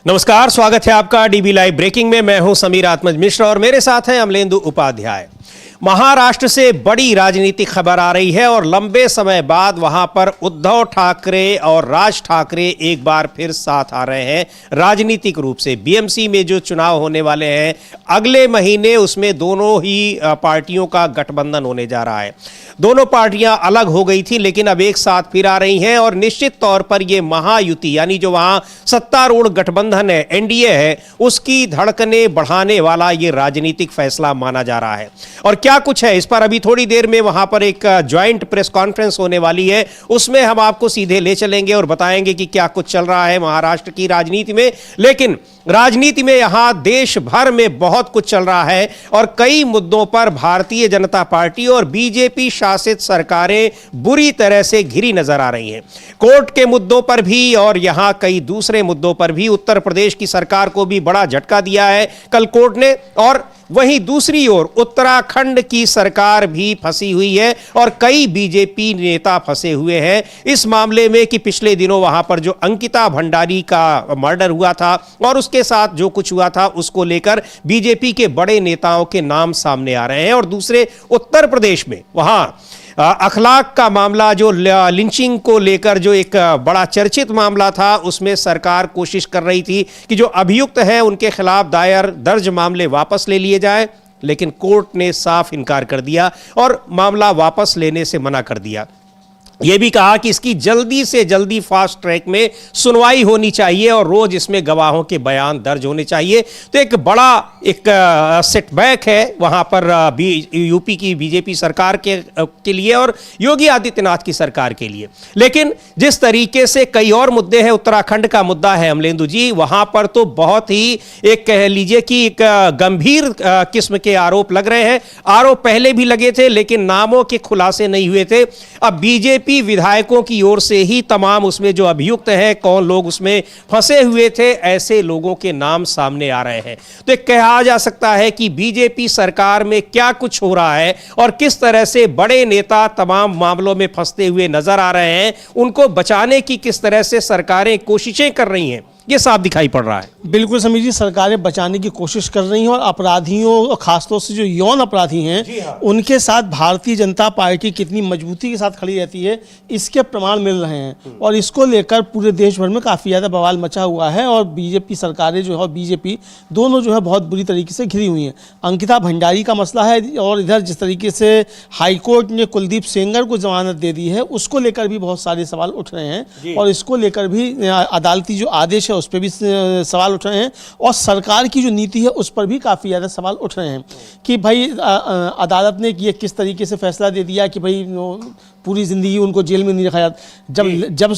नमस्कार, स्वागत है आपका डीबी लाइव ब्रेकिंग में। मैं हूं समीर आत्मज मिश्रा और मेरे साथ हैं अमलेंदु उपाध्याय। महाराष्ट्र से बड़ी राजनीतिक खबर आ रही है और लंबे समय बाद वहां पर उद्धव ठाकरे और राज ठाकरे एक बार फिर साथ आ रहे हैं राजनीतिक रूप से। बीएमसी में जो चुनाव होने वाले हैं अगले महीने, उसमें दोनों ही पार्टियों का गठबंधन होने जा रहा है। दोनों पार्टियां अलग हो गई थी लेकिन अब एक साथ फिर आ रही हैं और निश्चित तौर पर यह महायुति यानी जो वहां सत्तारूढ़ गठबंधन है, एनडीए है, उसकी धड़कनें बढ़ाने वाला यह राजनीतिक फैसला माना जा रहा है। और क्या कुछ है इस पर अभी थोड़ी देर में वहां पर एक ज्वाइंट प्रेस कॉन्फ्रेंस होने वाली है, उसमें हम आपको सीधे ले चलेंगे और बताएंगे कि क्या कुछ चल रहा है महाराष्ट्र की राजनीति में। लेकिन राजनीति में यहां देश भर में बहुत कुछ चल रहा है और कई मुद्दों पर भारतीय जनता पार्टी और बीजेपी शासित सरकारें बुरी तरह से घिरी नजर आ रही हैं। कोर्ट के मुद्दों पर भी और यहां कई दूसरे मुद्दों पर भी उत्तर प्रदेश की सरकार को भी बड़ा झटका दिया है कल कोर्ट ने, और वहीं दूसरी ओर उत्तराखंड की सरकार भी फंसी हुई है और कई बीजेपी नेता फंसे हुए हैं इस मामले में कि पिछले दिनों वहां पर जो अंकिता भंडारी का मर्डर हुआ था और उसके साथ जो कुछ हुआ था उसको लेकर बीजेपी के बड़े नेताओं के नाम सामने आ रहे हैं। और दूसरे उत्तर प्रदेश में वहां अखलाक का मामला, जो लिंचिंग को लेकर जो एक बड़ा चर्चित मामला था, उसमें सरकार कोशिश कर रही थी कि जो अभियुक्त हैं उनके खिलाफ दायर दर्ज मामले वापस ले लिए जाए, लेकिन कोर्ट ने साफ इनकार कर दिया और मामला वापस लेने से मना कर दिया। यह भी कहा कि इसकी जल्दी से जल्दी फास्ट ट्रैक में सुनवाई होनी चाहिए और रोज इसमें गवाहों के बयान दर्ज होने चाहिए। तो एक बड़ा सेटबैक है वहां पर यूपी की बीजेपी सरकार के लिए और योगी आदित्यनाथ की सरकार के लिए। लेकिन जिस तरीके से कई और मुद्दे हैं, उत्तराखंड का मुद्दा है अमलेंदु जी, वहां पर तो बहुत ही एक कह लीजिए कि एक गंभीर किस्म के आरोप लग रहे हैं। आरोप पहले भी लगे थे लेकिन नामों के खुलासे नहीं हुए थे। अब बीजेपी विधायकों की ओर से ही तमाम उसमें जो अभियुक्त हैं, कौन लोग उसमें फंसे हुए थे, ऐसे लोगों के नाम सामने आ रहे हैं। तो कहा जा सकता है कि बीजेपी सरकार में क्या कुछ हो रहा है और किस तरह से बड़े नेता तमाम मामलों में फंसते हुए नजर आ रहे हैं, उनको बचाने की किस तरह से सरकारें कोशिशें कर रही हैं, ये साफ दिखाई पड़ रहा है। बिल्कुल समीर जी, सरकारें बचाने की कोशिश कर रही हैं और अपराधियों, खासतौर से जो यौन अपराधी हैं, उनके साथ भारतीय जनता पार्टी कितनी मजबूती के साथ खड़ी रहती है, इसके प्रमाण मिल रहे हैं। और इसको लेकर पूरे देश भर में काफ़ी ज़्यादा बवाल मचा हुआ है और बीजेपी सरकारें जो है और बीजेपी दोनों जो है बहुत बुरी तरीके से घिरी हुई हैं। अंकिता भंडारी का मसला है और इधर जिस तरीके से हाईकोर्ट ने कुलदीप सेंगर को जमानत दे दी है, उसको लेकर भी बहुत सारे सवाल उठ रहे हैं और इसको लेकर भी अदालती जो आदेश उस पर भी सवाल उठ रहे हैं और सरकार की जो नीति है उस पर भी काफ़ी ज़्यादा सवाल उठ रहे हैं कि भाई अदालत ने ये किस तरीके से फैसला दे दिया कि भाई पूरी ज़िंदगी उनको जेल में नहीं रखा जाता। जब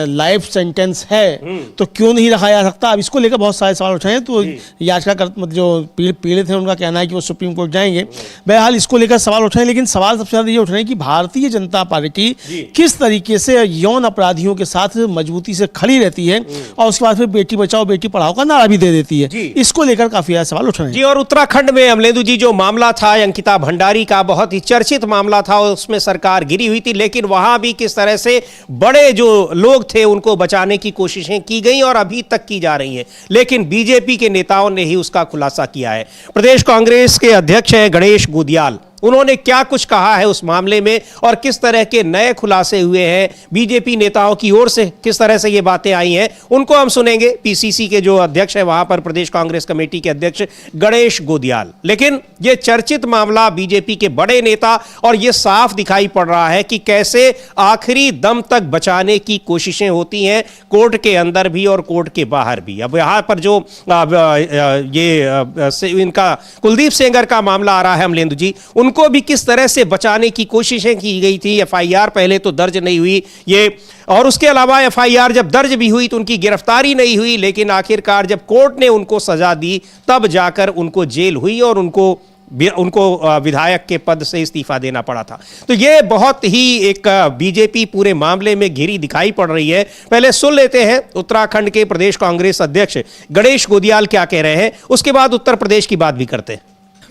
लाइफ सेंटेंस है तो क्यों नहीं रखा जा सकता। अब इसको लेकर बहुत सारे सवाल उठ रहे हैं। तो याचिका जो पीड़ित हैं उनका कहना है कि वो सुप्रीम कोर्ट जाएंगे। बहरहाल इसको लेकर सवाल उठ रहे हैं, लेकिन सवाल सबसे ज़्यादा ये उठ रहे हैं कि भारतीय जनता पार्टी किस तरीके से यौन अपराधियों के साथ मजबूती से खड़ी रहती है और उसके बाद फिर बेटी बचाओ बेटी पढ़ाओ का नारा भी दे देती है। इसको लेकर काफ़ी ज़्यादा सवाल उठ रहे हैं जी। और उत्तराखंड में अमलेंदु जी जो मामला था अंकिता भंडारी का, बहुत ही चर्चित मामला था, उसमें सरकार गिरी हुई थी, लेकिन वहां भी किस तरह से बड़े जो लोग थे उनको बचाने की कोशिशें की गई और अभी तक की जा रही हैं, लेकिन बीजेपी के नेताओं ने ही उसका खुलासा किया है। प्रदेश कांग्रेस के अध्यक्ष हैं गणेश गोदियाल, उन्होंने क्या कुछ कहा है उस मामले में और किस तरह के नए खुलासे हुए हैं बीजेपी नेताओं की ओर से, किस तरह से ये बातें आई हैं, उनको हम सुनेंगे। पीसीसी के जो अध्यक्ष है वहां पर, प्रदेश कांग्रेस कमेटी के अध्यक्ष गणेश गोदियाल। लेकिन ये चर्चित मामला बीजेपी के बड़े नेता और ये साफ दिखाई पड़ रहा है कि कैसे आखिरी दम तक बचाने की कोशिशें होती हैं, कोर्ट के अंदर भी और कोर्ट के बाहर भी। अब यहां पर जो इनका कुलदीप सेंगर का मामला आ रहा है अमलेंदु जी, उनको भी किस तरह से बचाने की कोशिशें की गई थी। एफआईआर पहले तो दर्ज नहीं हुई ये, और उसके अलावा एफआईआर जब दर्ज भी हुई तो उनकी गिरफ्तारी नहीं हुई, लेकिन आखिरकार जब कोर्ट ने उनको सजा दी तब जाकर उनको जेल हुई और उनको विधायक के पद से इस्तीफा देना पड़ा था। तो ये बहुत ही एक बीजेपी पूरे मामले में घिरी दिखाई पड़ रही है। पहले सुन लेते हैं उत्तराखंड के प्रदेश कांग्रेस अध्यक्ष गणेश गोदियाल क्या कह रहे हैं, उसके बाद उत्तर प्रदेश की बात भी करते हैं।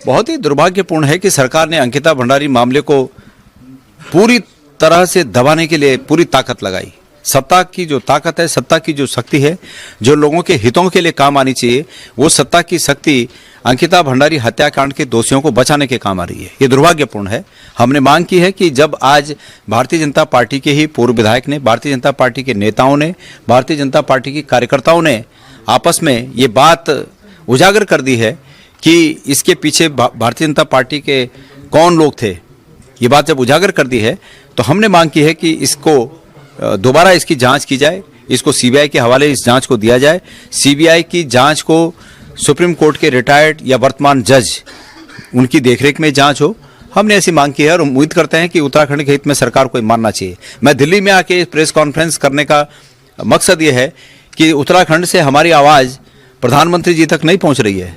बहुत ही दुर्भाग्यपूर्ण है कि सरकार ने अंकिता भंडारी मामले को पूरी तरह से दबाने के लिए पूरी ताकत लगाई। सत्ता की जो ताकत है, सत्ता की जो शक्ति है, जो लोगों के हितों के लिए काम आनी चाहिए, वो सत्ता की शक्ति अंकिता भंडारी हत्याकांड के दोषियों को बचाने के काम आ रही है। ये दुर्भाग्यपूर्ण है। हमने मांग की है कि जब आज भारतीय जनता पार्टी के ही पूर्व विधायक ने, भारतीय जनता पार्टी के नेताओं ने, भारतीय जनता पार्टी के कार्यकर्ताओं ने आपस में ये बात उजागर कर दी है कि इसके पीछे भारतीय जनता पार्टी के कौन लोग थे, ये बात जब उजागर कर दी है तो हमने मांग की है कि इसको दोबारा इसकी जांच की जाए, इसको सीबीआई के हवाले इस जांच को दिया जाए। सीबीआई की जांच को सुप्रीम कोर्ट के रिटायर्ड या वर्तमान जज उनकी देखरेख में जांच हो। हमने ऐसी मांग की है और उम्मीद करते हैं कि उत्तराखंड के हित में सरकार को मानना चाहिए। मैं दिल्ली में आके प्रेस कॉन्फ्रेंस करने का मकसद ये है कि उत्तराखंड से हमारी आवाज़ प्रधानमंत्री जी तक नहीं पहुंच रही है।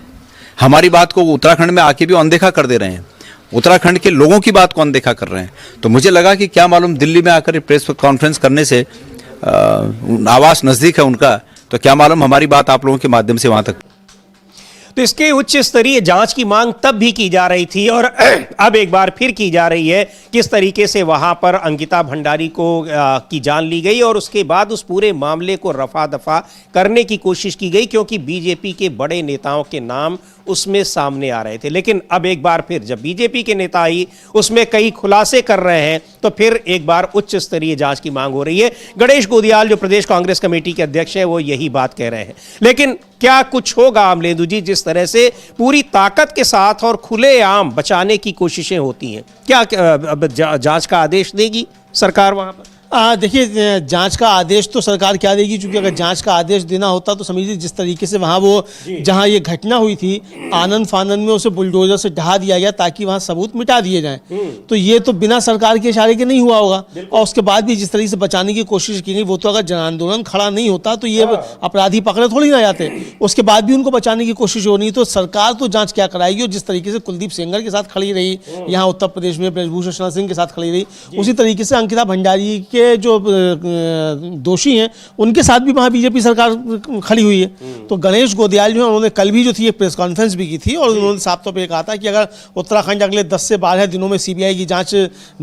हमारी बात को उत्तराखंड में आके भी अनदेखा कर दे रहे हैं, उत्तराखंड के लोगों की बात को अनदेखा कर रहे हैं। तो मुझे लगा कि क्या मालूम दिल्ली में आकर प्रेस कॉन्फ्रेंस करने से आवाज़ नज़दीक है उनका, तो क्या मालूम हमारी बात आप लोगों के माध्यम से वहाँ तक। तो इसके उच्च स्तरीय जांच की मांग तब भी की जा रही थी और अब एक बार फिर की जा रही है। किस तरीके से वहां पर अंकिता भंडारी को की जान ली गई और उसके बाद उस पूरे मामले को रफा दफा करने की कोशिश की गई, क्योंकि बीजेपी के बड़े नेताओं के नाम उसमें सामने आ रहे थे। लेकिन अब एक बार फिर जब बीजेपी के नेता ही उसमें कई खुलासे कर रहे हैं तो फिर एक बार उच्च स्तरीय जांच की मांग हो रही है। गणेश गोदियाल जो प्रदेश कांग्रेस कमेटी के अध्यक्ष हैं वो यही बात कह रहे हैं। लेकिन क्या कुछ होगा अमलेंदु जी, जिस तरह से पूरी ताकत के साथ और खुलेआम बचाने की कोशिशें होती हैं, क्या अब जांच का आदेश देगी सरकार वहां पर? देखिए, जांच का आदेश तो सरकार क्या देगी, क्योंकि अगर जांच का आदेश देना होता तो समझिए जिस तरीके से वहाँ वो जहाँ ये घटना हुई थी आनंद फानंद में उसे बुलडोजर से ढहा दिया गया ताकि वहाँ सबूत मिटा दिए जाएं, तो ये तो बिना सरकार के इशारे के नहीं हुआ होगा। और उसके बाद भी जिस तरीके से बचाने की कोशिश की गई, वो तो अगर जन आंदोलन खड़ा नहीं होता तो ये अपराधी पकड़े थोड़ी ना जाते। उसके बाद भी उनको बचाने की कोशिश हो रही, तो सरकार तो जाँच क्या कराएगी। और जिस तरीके से कुलदीप सेंगर के साथ खड़ी रही यहाँ उत्तर प्रदेश में, ब्रजभूषण शरण सिंह के साथ खड़ी रही, उसी तरीके से अंकिता भंडारी के जो दोषी हैं उनके साथ भी वहाँ बीजेपी सरकार खड़ी हुई है। तो गणेश गोदियाल जो है उन्होंने कल भी जो थी एक प्रेस कॉन्फ्रेंस भी की थी और उन्होंने साफ तौर पर कहा था कि अगर उत्तराखंड अगले 10 से 12 दिनों में सीबीआई की जांच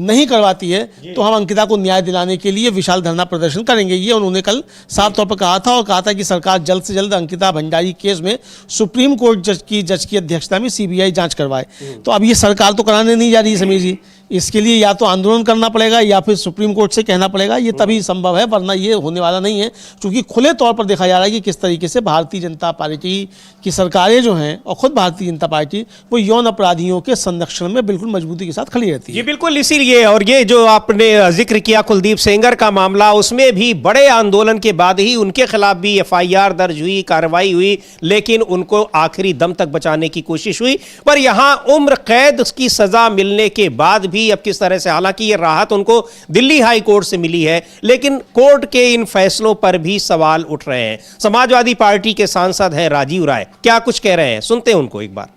नहीं करवाती है तो हम अंकिता को न्याय दिलाने के लिए विशाल धरना प्रदर्शन करेंगे। ये उन्होंने कल साफ तौर पर कहा था और कहा था कि सरकार जल्द से जल्द अंकिता भंडारी केस में सुप्रीम कोर्ट जज की अध्यक्षता में सीबीआई जांच करवाए। तो अब ये सरकार तो कराने नहीं जा रही है समीर जी, इसके लिए या तो आंदोलन करना पड़ेगा या फिर सुप्रीम कोर्ट से कहना पड़ेगा, ये तभी संभव है, वरना ये होने वाला नहीं है। क्योंकि खुले तौर पर देखा जा रहा है कि किस तरीके से भारतीय जनता पार्टी की सरकारें जो हैं और खुद भारतीय जनता पार्टी वो यौन अपराधियों के संरक्षण में बिल्कुल मजबूती के साथ खड़ी रहती है। ये बिल्कुल इसीलिए, और ये जो आपने जिक्र किया कुलदीप सेंगर का मामला, उसमें भी बड़े आंदोलन के बाद ही उनके खिलाफ भी एफआईआर दर्ज हुई, कार्रवाई हुई, लेकिन उनको आखिरी दम तक बचाने की कोशिश हुई। पर यहां उम्र कैद की सजा मिलने के बाद भी अब किस तरह से, हालांकि ये राहत उनको दिल्ली हाई कोर्ट से मिली है, लेकिन कोर्ट के इन फैसलों पर भी सवाल उठ रहे हैं। समाजवादी पार्टी के सांसद हैं राजीव राय, क्या कुछ कह रहे हैं, सुनते हैं उनको एक बार।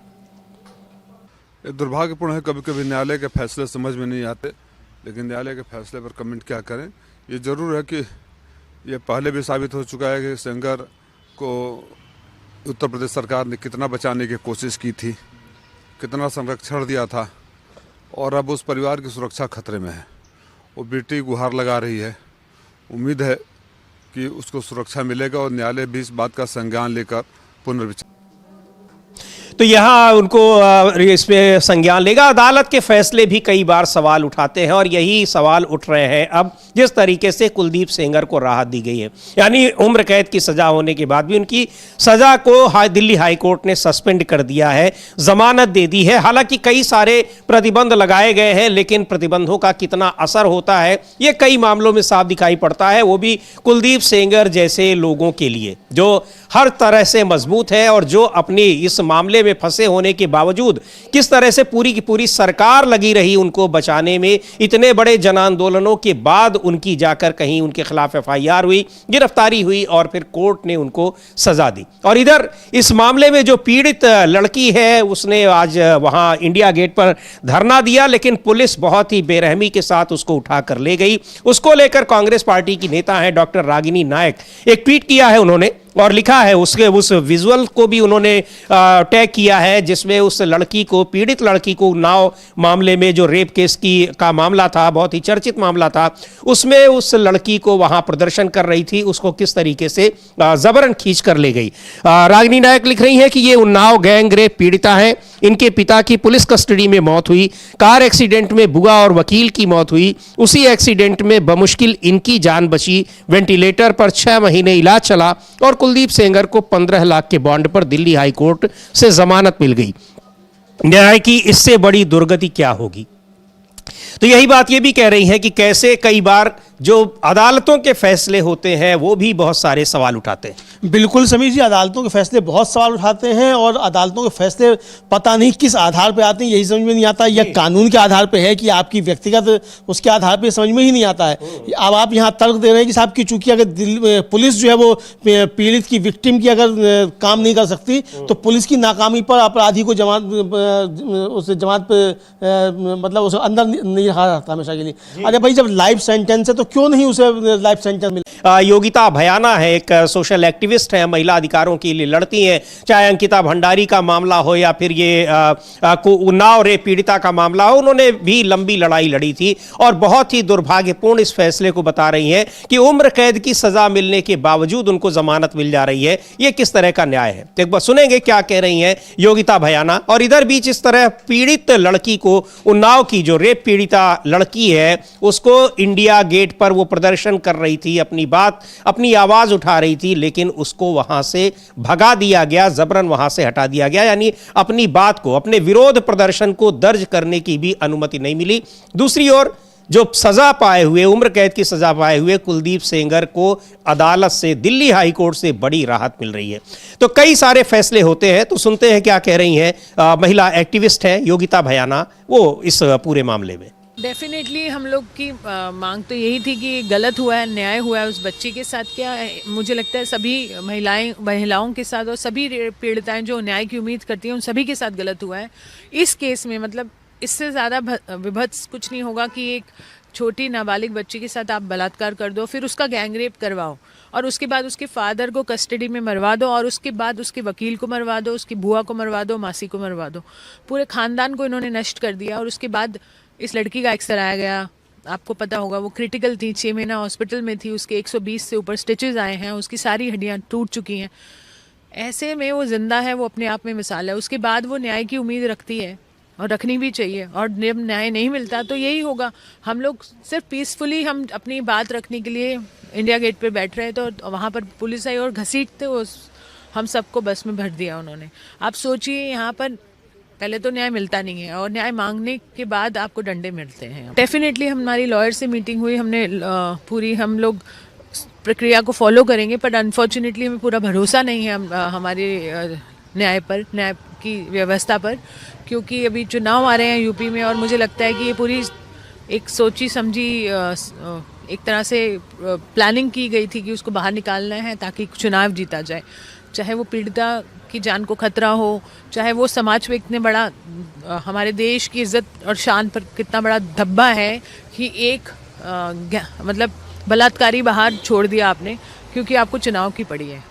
दुर्भाग्यपूर्ण है, कभी कभी न्यायालय के फैसले समझ में नहीं आते, लेकिन न्यायालय के फैसले पर कमेंट क्या करें। ये जरूर है कि ये पहले भी साबित हो चुका है कि सेंगर को उत्तर प्रदेश सरकार ने कितना बचाने की कोशिश की थी, कितना संरक्षण दिया था, और अब उस परिवार की सुरक्षा खतरे में है। वो बेटी गुहार लगा रही है, उम्मीद है कि उसको सुरक्षा मिलेगा और न्यायालय भी इस बात का संज्ञान लेकर पुनर्विचार। तो यहाँ उनको इसमें संज्ञान लेगा। अदालत के फैसले भी कई बार सवाल उठाते हैं और यही सवाल उठ रहे हैं अब जिस तरीके से कुलदीप सेंगर को राहत दी गई है, यानी उम्र कैद की सजा होने के बाद भी उनकी सजा को दिल्ली हाई कोर्ट ने सस्पेंड कर दिया है, जमानत दे दी है। हालांकि कई सारे प्रतिबंध लगाए गए हैं, लेकिन प्रतिबंधों का कितना असर होता है ये कई मामलों में साफ दिखाई पड़ता है, वो भी कुलदीप सेंगर जैसे लोगों के लिए जो हर तरह से मजबूत है और जो अपनी इस मामले में फंसे होने के बावजूद किस तरह से पूरी की पूरी सरकार लगी रही उनको बचाने में। इतने बड़े जन आंदोलनों के बाद उनकी जाकर कहीं उनके खिलाफ एफआईआर हुई, गिरफ्तारी हुई और फिर कोर्ट ने उनको सजा दी। और इधर इस मामले में जो पीड़ित लड़की है उसने आज वहां इंडिया गेट पर धरना दिया, लेकिन पुलिस बहुत ही बेरहमी के साथ उसको उठाकर ले गई। उसको लेकर कांग्रेस पार्टी की नेता है डॉक्टर रागिनी नायक, एक ट्वीट किया है उन्होंने। और लिखा है उसके उस विजुअल को भी उन्होंने टैग किया है, जिसमें उस लड़की को, पीड़ित लड़की को, उन्नाव मामले में जो रेप केस का मामला था, बहुत ही चर्चित मामला था, उसमें उस लड़की को वहां प्रदर्शन कर रही थी, उसको किस तरीके से जबरन खींच कर ले गई। रागिनी नायक लिख रही हैं कि ये उन्नाव गैंग रेप पीड़िता हैं, इनके पिता की पुलिस कस्टडी में मौत हुई, कार एक्सीडेंट में बुआ और वकील की मौत हुई, उसी एक्सीडेंट में बमुश्किल इनकी जान बची, वेंटिलेटर पर 6 महीने इलाज चला और कुलदीप सेंगर को 15 लाख के बॉन्ड पर दिल्ली हाई कोर्ट से जमानत मिल गई। न्याय की इससे बड़ी दुर्गति क्या होगी? तो यही बात ये भी कह रही है कि कैसे कई बार जो अदालतों के फैसले होते हैं वो भी बहुत सारे सवाल उठाते हैं। बिल्कुल समीर जी, अदालतों के फैसले बहुत सवाल उठाते हैं और अदालतों के फैसले पता नहीं किस आधार पे आते हैं, यही समझ में नहीं आता। या कानून के आधार पे है कि आपकी व्यक्तिगत उसके आधार पे, समझ में ही नहीं आता है। अब आप यहाँ तर्क दे रहे हैं कि साहब की चूंकि अगर पुलिस जो है वो पीड़ित की, विक्टिम की अगर काम नहीं कर सकती तो पुलिस की नाकामी पर अपराधी को उस जमानत पे मतलब उसे अंदर नहीं रखा जाता हमेशा के लिए। अरे भाई, जब लाइफ सेंटेंस है तो क्यों नहीं उसे लाइफ सेंटेंस मिले? योगिता भयाना है, एक सोशल एक्टिविस्ट है, महिला अधिकारों के लिए लड़ती हैं। चाहे अंकिता भंडारी का मामला हो या फिर ये उन्नाव रेप पीड़िता का मामला हो, उन्होंने भी लंबी लड़ाई लड़ी थी और बहुत ही दुर्भाग्यपूर्ण इस फैसले को बता रही हैं कि उम्र कैद की सजा मिलने के बावजूद उनको जमानत मिल जा रही है। ये किस तरह का न्याय है? तो एक बार सुनेंगे क्या कह रही हैं योगिता भयाना। और इधर बीच इस तरह पीड़ित लड़की को, उन्नाव की जो रेप पीड़िता लड़की है, उसको इंडिया गेट पर वो प्रदर्शन कर रही थी, अपनी बात, अपनी आवाज उठा रही थी, लेकिन उसको वहां से भगा दिया गया, जबरन वहां से हटा दिया गया। यानी अपनी बात को, अपने विरोध प्रदर्शन को दर्ज करने की भी अनुमति नहीं मिली। दूसरी ओर जो सजा पाए हुए, उम्र कैद की सजा पाए हुए कुलदीप सेंगर को अदालत से, दिल्ली हाई कोर्ट से बड़ी राहत मिल रही है। तो कई सारे फैसले होते हैं, तो सुनते हैं क्या कह रही हैं महिला एक्टिविस्ट हैं योगिता भयाना, वो इस पूरे मामले में। डेफिनेटली हम लोग की मांग तो यही थी कि गलत हुआ है, न्याय हुआ है उस बच्ची के साथ। क्या मुझे लगता है सभी महिलाओं के साथ और सभी पीड़िताएं जो न्याय की उम्मीद करती हैं उन सभी के साथ गलत हुआ है इस केस में। मतलब इससे ज़्यादा विभत्स कुछ नहीं होगा कि एक छोटी नाबालिग बच्ची के साथ आप बलात्कार कर दो, फिर उसका गैंग रेप करवाओ और उसके बाद उसके फादर को कस्टडी में मरवा दो और उसके बाद उसके वकील को मरवा दो, उसकी बुआ को मरवा दो, मासी को मरवा दो। पूरे ख़ानदान को इन्होंने नष्ट कर दिया। और उसके बाद इस लड़की का एक्स कराया गया, आपको पता होगा वो क्रिटिकल थी, 6 महीना हॉस्पिटल में थी, उसके 120 से ऊपर स्टिचेस आए हैं, उसकी सारी हड्डियाँ टूट चुकी हैं। ऐसे में वो जिंदा है, वो अपने आप में मिसाल है। उसके बाद वो न्याय की उम्मीद रखती है और रखनी भी चाहिए। और जब न्याय नहीं मिलता तो यही होगा। हम लोग सिर्फ पीसफुली हम अपनी बात रखने के लिए इंडिया गेट पे बैठ रहे थे तो वहाँ पर पुलिस आई और घसीटते हम सबको बस में भर दिया उन्होंने। आप सोचिए, यहाँ पर पहले तो न्याय मिलता नहीं है और न्याय मांगने के बाद आपको डंडे मिलते हैं। डेफिनेटली हमारी लॉयर से मीटिंग हुई, हमने पूरी, हम लोग प्रक्रिया को फॉलो करेंगे, पर अनफॉर्चुनेटली हमें पूरा भरोसा नहीं है हमारे न्याय पर, न्याय की व्यवस्था पर, क्योंकि अभी चुनाव आ रहे हैं यूपी में और मुझे लगता है कि ये पूरी एक सोची समझी एक तरह से प्लानिंग की गई थी कि उसको बाहर निकालना है ताकि चुनाव जीता जाए। चाहे वो पीड़िता की जान को खतरा हो, चाहे वो समाज में इतने बड़ा, हमारे देश की इज्जत और शान पर कितना बड़ा धब्बा है कि एक मतलब बलात्कारी बाहर छोड़ दिया आपने क्योंकि आपको चुनाव की पड़ी है।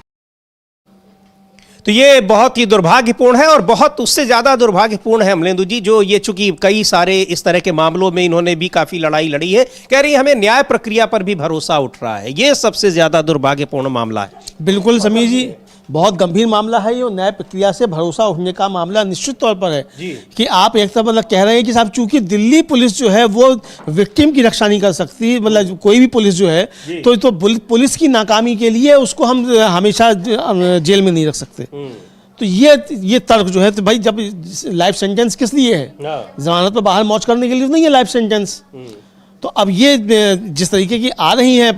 तो ये बहुत ही दुर्भाग्यपूर्ण है और बहुत उससे ज़्यादा दुर्भाग्यपूर्ण है अमलेंदु जी, जो ये चूंकि कई सारे इस तरह के मामलों में इन्होंने भी काफ़ी लड़ाई लड़ी है, कह रही है हमें न्याय प्रक्रिया पर भी भरोसा उठ रहा है। ये सबसे ज़्यादा दुर्भाग्यपूर्ण मामला है। बिल्कुल समीर जी, बहुत गंभीर मामला है ये। न्याय प्रक्रिया से भरोसा उठने का मामला निश्चित तौर पर है कि आप एक तरफ मतलब कह रहे हैं कि साहब चूंकि दिल्ली पुलिस जो है वो विक्टिम की रक्षा नहीं कर सकती, मतलब कोई भी पुलिस जो है तो पुलिस की नाकामी के लिए उसको हम हमेशा जेल में नहीं रख सकते। तो ये तर्क जो है, तो भाई जब लाइफ सेंटेंस किस लिए है? जमानत पर बाहर मौज करने के लिए नहीं है लाइफ सेंटेंस। तो अब ये जिस तरीके की आ रही हैं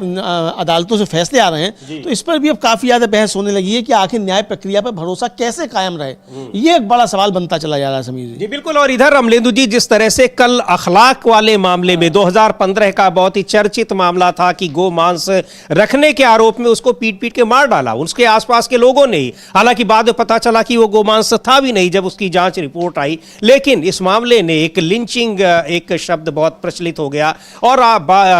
अदालतों से फैसले आ रहे हैं, तो इस पर भी अब काफ़ी ज़्यादा बहस होने लगी है कि आखिर न्याय प्रक्रिया पर भरोसा कैसे कायम रहे। ये एक बड़ा सवाल बनता चला जा रहा है समीर जी। बिल्कुल। और इधर अमलेंदु जी, जिस तरह से कल अखलाक वाले मामले में 2015 का बहुत ही चर्चित मामला था कि गो मांस रखने के आरोप में उसको पीट पीट के मार डाला उसके आसपास के लोगों ने ही। हालांकि बाद में पता चला कि वो गो मांस था भी नहीं जब उसकी जांच रिपोर्ट आई। लेकिन इस मामले ने एक लिंचिंग, एक शब्द बहुत प्रचलित हो गया, और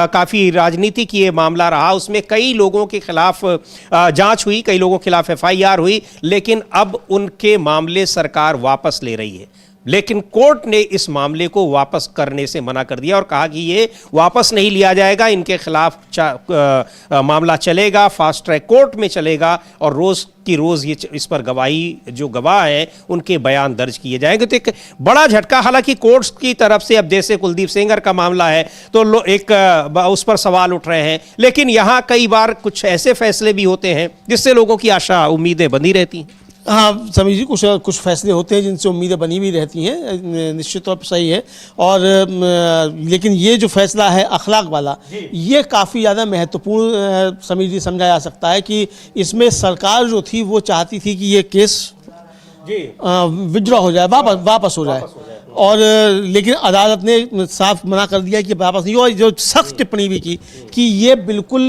काफ़ी राजनीति की ये मामला रहा। उसमें कई लोगों के खिलाफ जांच हुई, कई लोगों के खिलाफ एफआईआर हुई, लेकिन अब उनके मामले सरकार वापस ले रही है। लेकिन कोर्ट ने इस मामले को वापस करने से मना कर दिया और कहा कि ये वापस नहीं लिया जाएगा, इनके खिलाफ मामला चलेगा, फास्ट ट्रैक कोर्ट में चलेगा और रोज की रोज ये इस पर गवाही, जो गवाह है उनके बयान दर्ज किए जाएंगे। तो एक बड़ा झटका, हालांकि कोर्ट की तरफ से अब जैसे कुलदीप सेंगर का मामला है तो उस पर सवाल उठ रहे हैं, लेकिन यहाँ कई बार कुछ ऐसे फैसले भी होते हैं जिससे लोगों की आशा उम्मीदें बनी रहती हैं। हाँ समीर जी, कुछ फैसले होते हैं जिनसे उम्मीदें बनी हुई रहती हैं, निश्चित तौर पर सही है। और लेकिन ये जो फैसला है अखलाक वाला, ये काफ़ी ज़्यादा महत्वपूर्ण समीर जी समझा जा सकता है कि इसमें सरकार जो थी वो चाहती थी कि ये केस विड्रॉ हो जाए, वापस हो जाए, और लेकिन अदालत ने साफ मना कर दिया कि वापस नहीं। और जो सख्त टिप्पणी भी की कि ये बिल्कुल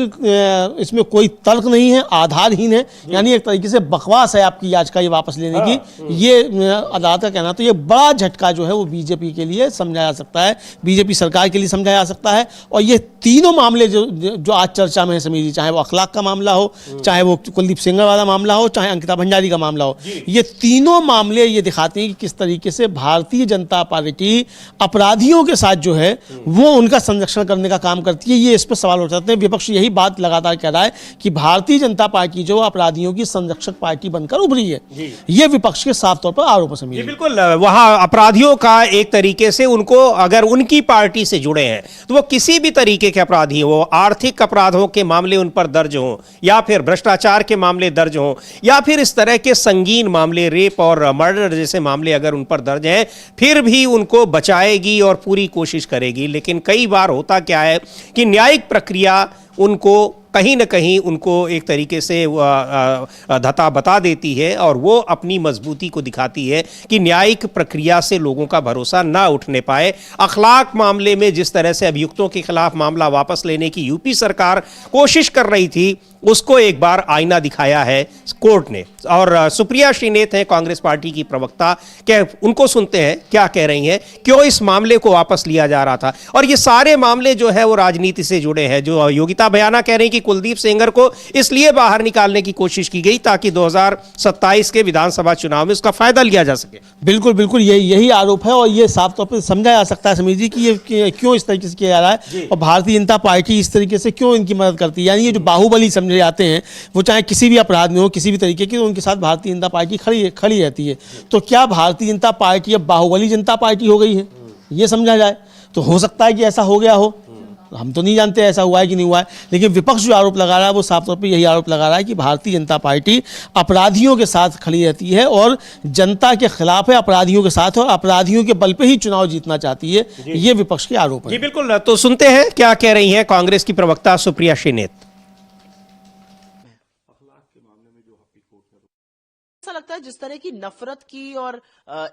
इसमें कोई तर्क नहीं है, आधारहीन है, यानी एक तरीके से बकवास है आपकी याचिका ये वापस लेने की, ये अदालत का कहना। तो ये बड़ा झटका जो है वो बीजेपी के लिए समझा जा सकता है, बीजेपी सरकार के लिए समझा जा सकता है। और ये तीनों मामले जो आज चर्चा में है समीर जी, चाहे वो अखलाक का मामला हो, चाहे वो कुलदीप सेंगर वाला मामला हो, चाहे अंकिता भंडारी का मामला हो, ये तीनों मामले ये दिखाते हैं कि किस तरीके से भारतीय जनता पार्टी अपराधियों के साथ जो है वो उनका संरक्षण करने का काम करती है। ये इस पर सवाल उठ जाते हैं। विपक्ष यही बात लगातार कह रहा है कि भारतीय जनता पार्टी जो अपराधियों की संरक्षक पार्टी बनकर उभरी है, ये विपक्ष के साफ तौर पर आरोप है। बिल्कुल, वहां अपराधियों का एक तरीके से उनको, अगर उनकी पार्टी से जुड़े हैं तो वो किसी भी तरीके के अपराधी हो, आर्थिक अपराधों के मामले उन पर दर्ज हों, या फिर भ्रष्टाचार के मामले दर्ज हों, या फिर इस तरह के संगीन मामले, रेप और मर्डर जैसे मामले अगर उन पर दर्ज हैं, फिर भी उनको बचाएगी और पूरी कोशिश करेगी। लेकिन कई बार होता क्या है कि न्यायिक प्रक्रिया उनको कहीं न कहीं उनको एक तरीके से धता बता देती है और वो अपनी मजबूती को दिखाती है कि न्यायिक प्रक्रिया से लोगों का भरोसा ना उठने पाए। अखलाक मामले में जिस तरह से अभियुक्तों के खिलाफ मामला वापस लेने की यूपी सरकार कोशिश कर रही थी, उसको एक बार आईना दिखाया है कोर्ट ने। और सुप्रिया श्रीनेत हैं कांग्रेस पार्टी की प्रवक्ता, क्या उनको सुनते हैं क्या कह रही हैं, क्यों इस मामले को वापस लिया जा रहा था। और ये सारे मामले जो है वो राजनीति से जुड़े हैं। जो योगिता बयाना कह रही हैं कि कुलदीप सेंगर को इसलिए बाहर निकालने की कोशिश की गई ताकि 2027 के विधानसभा चुनाव में उसका फायदा लिया जा सके। बिल्कुल बिल्कुल, यही आरोप है और ये साफ तौर पर समझा जा सकता है समीर जी कि ये क्यों इस तरीके से किया जा रहा है और भारतीय जनता पार्टी इस तरीके से क्यों इनकी मदद करती है। यानी ये जो बाहुबली समझे जाते हैं, वो चाहे किसी भी अपराध में हो, किसी भी तरीके की, तो उनके साथ भारतीय जनता पार्टी खड़ी रहती है। तो क्या भारतीय जनता पार्टी अब बाहुबली जनता पार्टी हो गई है, ये समझा जाए तो हो सकता है कि ऐसा हो गया हो। हम तो नहीं जानते ऐसा हुआ है कि नहीं हुआ है, लेकिन विपक्ष जो आरोप लगा रहा है वो साफ तौर पे यही आरोप लगा रहा है कि भारतीय जनता पार्टी अपराधियों के साथ खड़ी रहती है और जनता के खिलाफ है, अपराधियों के साथ, और अपराधियों के बल पे ही चुनाव जीतना चाहती है। ये विपक्ष के आरोप है। जी बिल्कुल, तो सुनते हैं क्या कह रही हैं कांग्रेस की प्रवक्ता सुप्रिया श्रीनेत। ऐसा लगता है जिस तरह की नफरत की और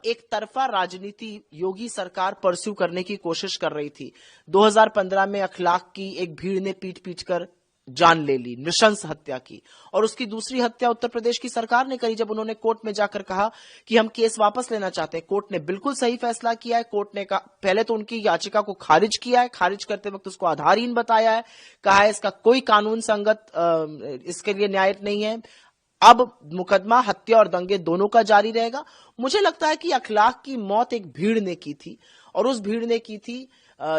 एक तरफा राजनीति योगी सरकार परस्यू करने की कोशिश कर रही थी। 2015 में अखलाक की एक भीड़ ने पीट कर जान ले ली, नृशंस हत्या की, और उसकी दूसरी हत्या उत्तर प्रदेश की सरकार ने करी जब उन्होंने कोर्ट में जाकर कहा कि हम केस वापस लेना चाहते हैं। कोर्ट ने बिल्कुल सही फैसला किया है। कोर्ट ने पहले तो उनकी याचिका को खारिज किया है, खारिज करते वक्त उसको आधारहीन बताया है, कहा है इसका कोई कानून संगत इसके लिए न्याय नहीं है। अब मुकदमा हत्या और दंगे दोनों का जारी रहेगा। मुझे लगता है कि अखलाक की मौत एक भीड़ ने की थी और उस भीड़ ने की थी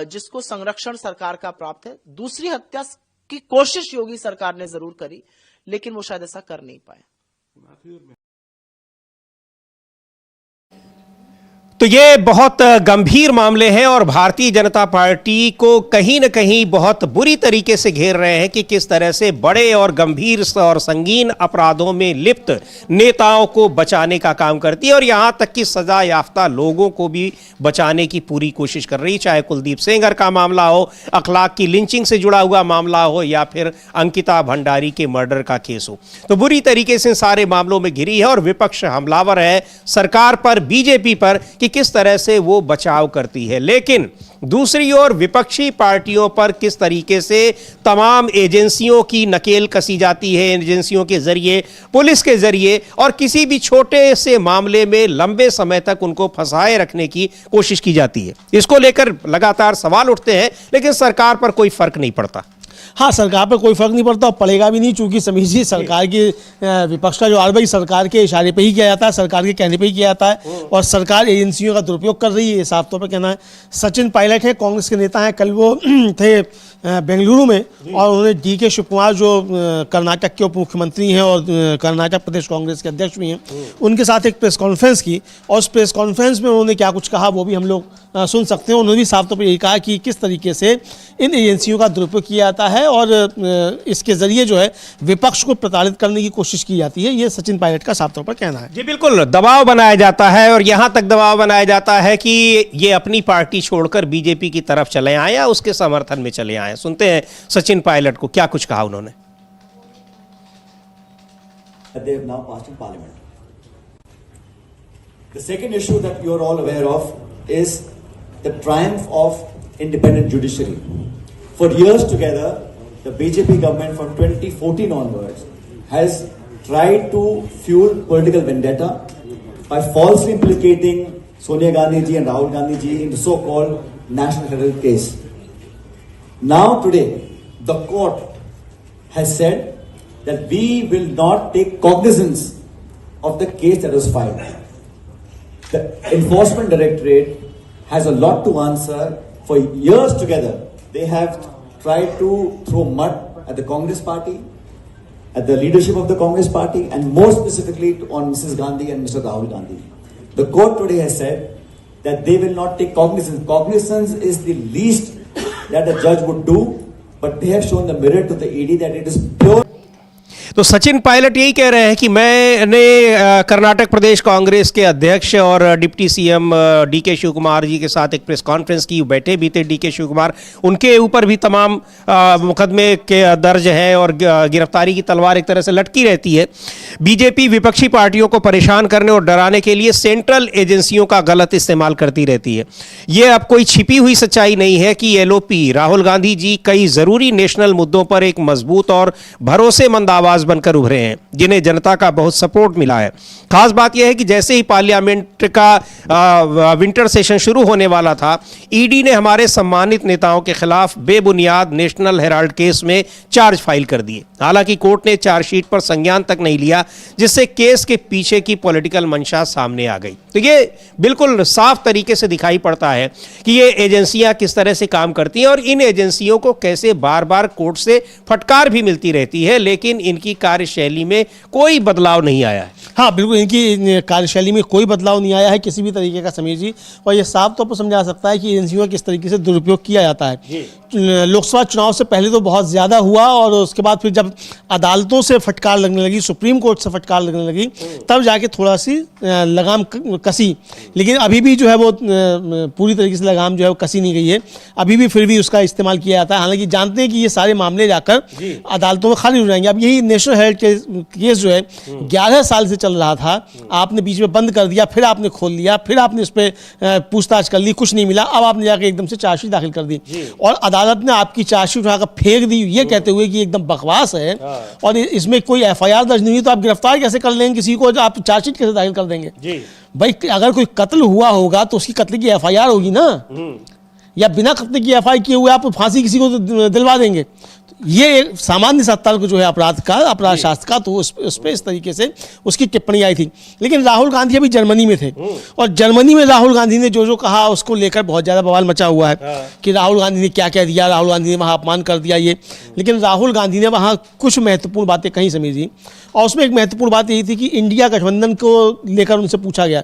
जिसको संरक्षण सरकार का प्राप्त है। दूसरी हत्या की कोशिश योगी सरकार ने जरूर करी, लेकिन वो शायद ऐसा कर नहीं पाए। तो ये बहुत गंभीर मामले हैं और भारतीय जनता पार्टी को कहीं न कहीं बहुत बुरी तरीके से घेर रहे हैं कि किस तरह से बड़े और गंभीर और संगीन अपराधों में लिप्त नेताओं को बचाने का काम करती है और यहाँ तक कि सजा याफ्ता लोगों को भी बचाने की पूरी कोशिश कर रही है। चाहे कुलदीप सेंगर का मामला हो, अखलाक की लिंचिंग से जुड़ा हुआ मामला हो, या फिर अंकिता भंडारी के मर्डर का केस हो, तो बुरी तरीके से सारे मामलों में घिरी है और विपक्ष हमलावर है सरकार पर, बीजेपी पर कि कि किस तरह से वो बचाव करती है, लेकिन दूसरी ओर विपक्षी पार्टियों पर किस तरीके से तमाम एजेंसियों की नकेल कसी जाती है, एजेंसियों के जरिए, पुलिस के जरिए, और किसी भी छोटे से मामले में लंबे समय तक उनको फंसाए रखने की कोशिश की जाती है। इसको लेकर लगातार सवाल उठते हैं, लेकिन सरकार पर कोई फर्क नहीं पड़ता। हाँ, सरकार पर कोई फर्क नहीं पड़ता और पड़ेगा भी नहीं, चूंकि समीर जी सरकार की विपक्ष का जो आरोप सरकार के इशारे पे ही किया जाता है, सरकार के कहने पे ही किया जाता है और सरकार एजेंसियों का दुरुपयोग कर रही है, साफ तौर पर कहना है। सचिन पायलट है, कांग्रेस के नेता हैं, कल वो थे बेंगलुरु में और उन्होंने DK शिव कुमार जो कर्नाटक के उप मुख्यमंत्री हैं और कर्नाटक प्रदेश कांग्रेस के अध्यक्ष भी हैं, उनके साथ एक प्रेस कॉन्फ्रेंस की और उस प्रेस कॉन्फ्रेंस में उन्होंने क्या कुछ कहा वो भी हम लोग सुन सकते हैं। उन्होंने भी साफ तौर पर यही कहा कि किस तरीके से इन एजेंसियों का दुरुपयोग किया जाता है और इसके जरिए जो है विपक्ष को प्रताड़ित करने की कोशिश की जाती है। ये सचिन पायलट का साफ तौर पर कहना है। जी बिल्कुल, दबाव बनाया जाता है और यहां तक दबाव बनाया जाता है कि ये अपनी पार्टी छोड़कर बीजेपी की तरफ चले आए या उसके समर्थन में चले आए। सुनते हैं सचिन पायलट को, क्या कुछ कहा उन्होंने। They have now passed in Parliament. The second issue that you are all aware of is the triumph of independent judiciary. For years together, the BJP government from 2014 onwards has tried to fuel political vendetta by falsely implicating Sonia Gandhi ji and Rahul Gandhi ji in the so-called National Herald case. Now today, the court has said that we will not take cognizance of the case that was filed. The Enforcement Directorate has a lot to answer. For years together, they have tried to throw mud at the Congress party, at the leadership of the Congress party, and more specifically on Mrs. Gandhi and Mr. Rahul Gandhi. The court today has said that they will not take cognizance. Cognizance is the least that a judge would do, but they have shown the mirror to the ED that it is pure. तो सचिन पायलट यही कह रहे हैं कि मैंने कर्नाटक प्रदेश कांग्रेस के अध्यक्ष और deputy CM DK Shivakumar ji के साथ एक प्रेस कॉन्फ्रेंस की, बैठे भी थे DK शिव कुमार, उनके ऊपर भी तमाम मुकदमे के दर्ज है और गिरफ्तारी की तलवार एक तरह से लटकी रहती है। बीजेपी विपक्षी पार्टियों को परेशान करने और डराने के लिए सेंट्रल एजेंसियों का गलत इस्तेमाल करती रहती है। ये अब कोई छिपी हुई सच्चाई नहीं है कि LOP राहुल गांधी जी कई ज़रूरी नेशनल मुद्दों पर एक मजबूत और भरोसेमंद आवाज़ बनकर उभरे हैं, जिन्हें जनता का बहुत सपोर्ट मिला है। खास बात यह है कि जैसे ही पार्लियामेंट का विंटर सेशन शुरू होने वाला था, ED ने हमारे सम्मानित नेताओं के खिलाफ बेबुनियाद नेशनल हेराल्ड केस में चार्ज फाइल कर दिए। हालांकि कोर्ट ने चार्जशीट पर संज्ञान तक नहीं लिया, जिससे केस के पीछे की पॉलिटिकल मंशा सामने आ गई। तो ये बिल्कुल साफ तरीके से दिखाई पड़ता है कि ये एजेंसियां किस तरह से काम करती हैं और इन एजेंसियों को कैसे बार बार कोर्ट से फटकार भी मिलती रहती है, लेकिन इनकी कार्यशैली में कोई बदलाव नहीं आया है। हाँ बिल्कुल, इनकी कार्यशैली में कोई बदलाव नहीं आया है किसी भी तरीके का समीर जी, और ये साफ तौर पर समझा सकता है कि एजेंसियों का किस तरीके से दुरुपयोग किया जाता है। लोकसभा चुनाव से पहले तो बहुत ज़्यादा हुआ और उसके बाद फिर जब अदालतों से फटकार लगने लगी, सुप्रीम कोर्ट से फटकार लगने लगी, तब जाके थोड़ा सी लगाम कसी, लेकिन अभी भी जो है वो पूरी तरीके से लगाम जो है वो कसी नहीं गई है। अभी भी फिर भी उसका इस्तेमाल किया जाता है, हालांकि जानते हैं कि ये सारे मामले जाकर अदालतों में खाली हो जाएंगे। अब यही नेशनल हेराल्ड केस जो है 11 साल से चल रहा था, आपने बीच में बंद कर दिया, फिर आपने खोल लिया, फिर आपने उस पर पूछताछ कर ली, कुछ नहीं मिला, अब आपने जाकर एकदम से चार्जशीट दाखिल कर दी और अदालत ने आपकी चार्जशीट उठाकर फेंक दी, ये कहते हुए कि एकदम बकवास है और इसमें कोई FIR दर्ज नहीं हुई, तो आप गिरफ्तार कैसे कर लेंगे किसी को, आप चार्जशीट कैसे दाखिल कर देंगे? भाई अगर कोई कत्ल हुआ होगा तो उसकी कत्ल की FIR होगी ना, या बिना कत्ल की FIR किए हुए आप फांसी किसी को दिलवा देंगे? ये एक सामान्य सत्ता को जो है अपराध शास्त्र का, तो उस पर इस तरीके से उसकी टिप्पणी आई थी। लेकिन राहुल गांधी अभी जर्मनी में थे और जर्मनी में राहुल गांधी ने जो कहा उसको लेकर बहुत ज़्यादा बवाल मचा हुआ है कि राहुल गांधी ने क्या दिया, राहुल गांधी ने वहाँ अपमान कर दिया ये। लेकिन राहुल गांधी ने वहाँ कुछ महत्वपूर्ण बातें कही समीर जी, और उसमें एक महत्वपूर्ण बात यही थी कि इंडिया गठबंधन को लेकर उनसे पूछा गया,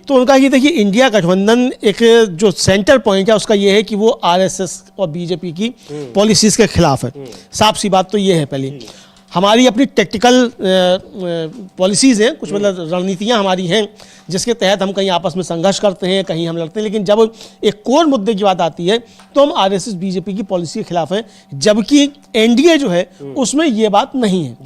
तो उनका ये देखिए इंडिया गठबंधन एक जो सेंटर पॉइंट है उसका ये है कि वो RSS और BJP की पॉलिसीज़ के खिलाफ है। साफ सी बात तो ये है। पहली हमारी अपनी टेक्टिकल पॉलिसीज़ हैं, कुछ मतलब रणनीतियाँ हमारी हैं जिसके तहत हम कहीं आपस में संघर्ष करते हैं, कहीं हम लड़ते हैं, लेकिन जब एक कोर मुद्दे की बात आती है तो हम RSS BJP की पॉलिसी के खिलाफ हैं, जबकि NDA जो है उसमें ये बात नहीं है।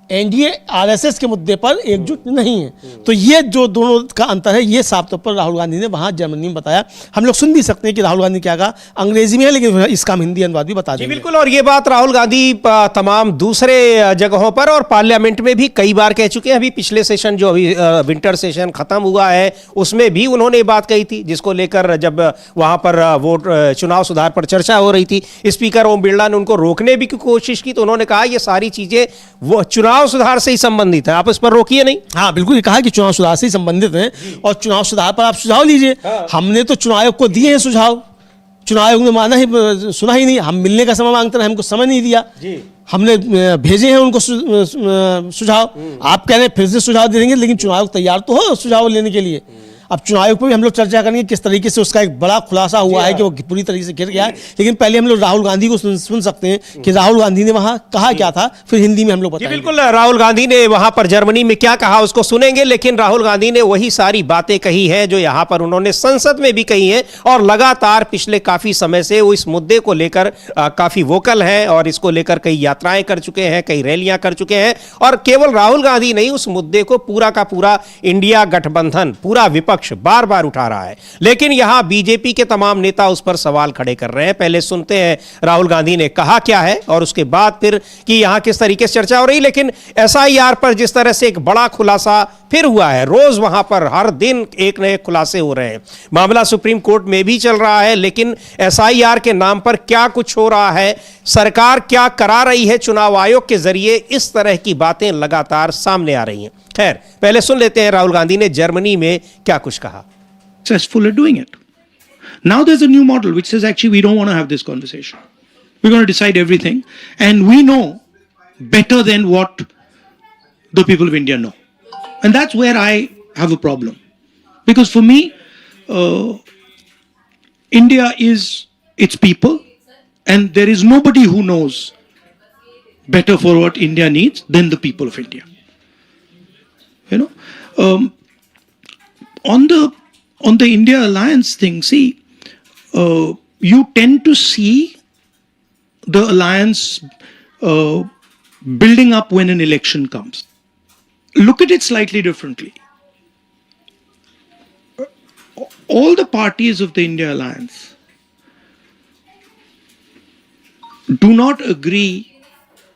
एनडीए आरएसएस के मुद्दे पर एकजुट नहीं है। तो ये जो दोनों का अंतर है, ये साफ तौर पर राहुल गांधी ने वहां जर्मनी में बताया। हम लोग सुन भी सकते हैं कि राहुल गांधी क्या कहा, अंग्रेजी में है लेकिन इसका हम हिंदी अनुवाद भी बता जी देंगे। बिल्कुल, और ये बात राहुल गांधी तमाम दूसरे जगहों पर और पार्लियामेंट में भी कई बार कह चुके हैं। अभी पिछले सेशन जो अभी विंटर सेशन खत्म हुआ है उसमें भी उन्होंने ये बात कही थी, जिसको लेकर जब वहां पर वोट चुनाव सुधार पर चर्चा हो रही थी, स्पीकर ओम बिरला ने उनको रोकने की कोशिश की, तो उन्होंने कहा ये सारी चीजें वो चुनाव सुधार से ही संबंधित है, आप इस पर रोकिए नहीं। हाँ बिल्कुल, ये कहा कि चुनाव सुधार से ही संबंधित हैं और चुनाव सुधार पर आप सुझाव लीजिए। हमने तो चुनाव आयोग को दिए हैं सुझाव, चुनाव आयोग ने माना ही सुना ही नहीं। हम मिलने का समय मांगते रहे, हमको समय नहीं दिया। हमने भेजे हैं उनको सुझाव, आप कह रहे हैं फिर से सुझाव दे देंगे, लेकिन चुनाव आयोग तैयार तो हो सुझाव लेने के लिए। अब चुनाव आयोग पर भी हम लोग चर्चा करेंगे किस तरीके से उसका एक बड़ा खुलासा हुआ है कि वो पूरी तरीके से गिर गया है। लेकिन पहले हम लोग राहुल गांधी को सुन सकते हैं कि राहुल गांधी ने वहां कहा क्या था, फिर हिंदी में हम लोग बताएंगे। बिल्कुल, राहुल गांधी ने वहां पर जर्मनी में क्या कहा उसको सुनेंगे, लेकिन राहुल गांधी ने वही सारी बातें कही हैं जो यहां पर उन्होंने संसद में भी कही हैं और लगातार पिछले काफी समय से वो इस मुद्दे को लेकर काफी वोकल हैं और इसको लेकर कई यात्राएं कर चुके हैं, कई रैलियां कर चुके हैं। और केवल राहुल गांधी नहीं, उस मुद्दे को पूरा का पूरा इंडिया गठबंधन, पूरा विपक्ष बार बार उठा रहा है। लेकिन यहां बीजेपी के तमाम नेता उस पर सवाल खड़े कर रहे हैं। पहले सुनते हैं राहुल गांधी ने कहा क्या है और उसके बाद फिर कि यहां किस तरीके से चर्चा हो रही। लेकिन एसआईआर पर जिस तरह से एक बड़ा खुलासा फिर हुआ है, रोज वहां पर हर दिन एक नए खुलासे हो रहे हैं। मामला सुप्रीम कोर्ट में भी चल रहा है, लेकिन एसआईआर के नाम पर क्या कुछ हो रहा है, सरकार क्या करा रही है चुनाव आयोग के जरिए, इस तरह की बातें लगातार सामने आ रही हैं। खैर, पहले सुन लेते हैं राहुल गांधी ने जर्मनी में क्या कुछ कहा। Successful at doing it. Now there's a new model which says actually we don't want to have this conversation. We're going to decide everything, and we know better than what the people of India know, and that's where I have a problem, because for me, India is its people, and there is nobody who knows better for what India needs than the people of India. You know, on the India alliance thing, see, you tend to see the alliance building up when an election comes. Look at it slightly differently. All the parties of the India alliance do not agree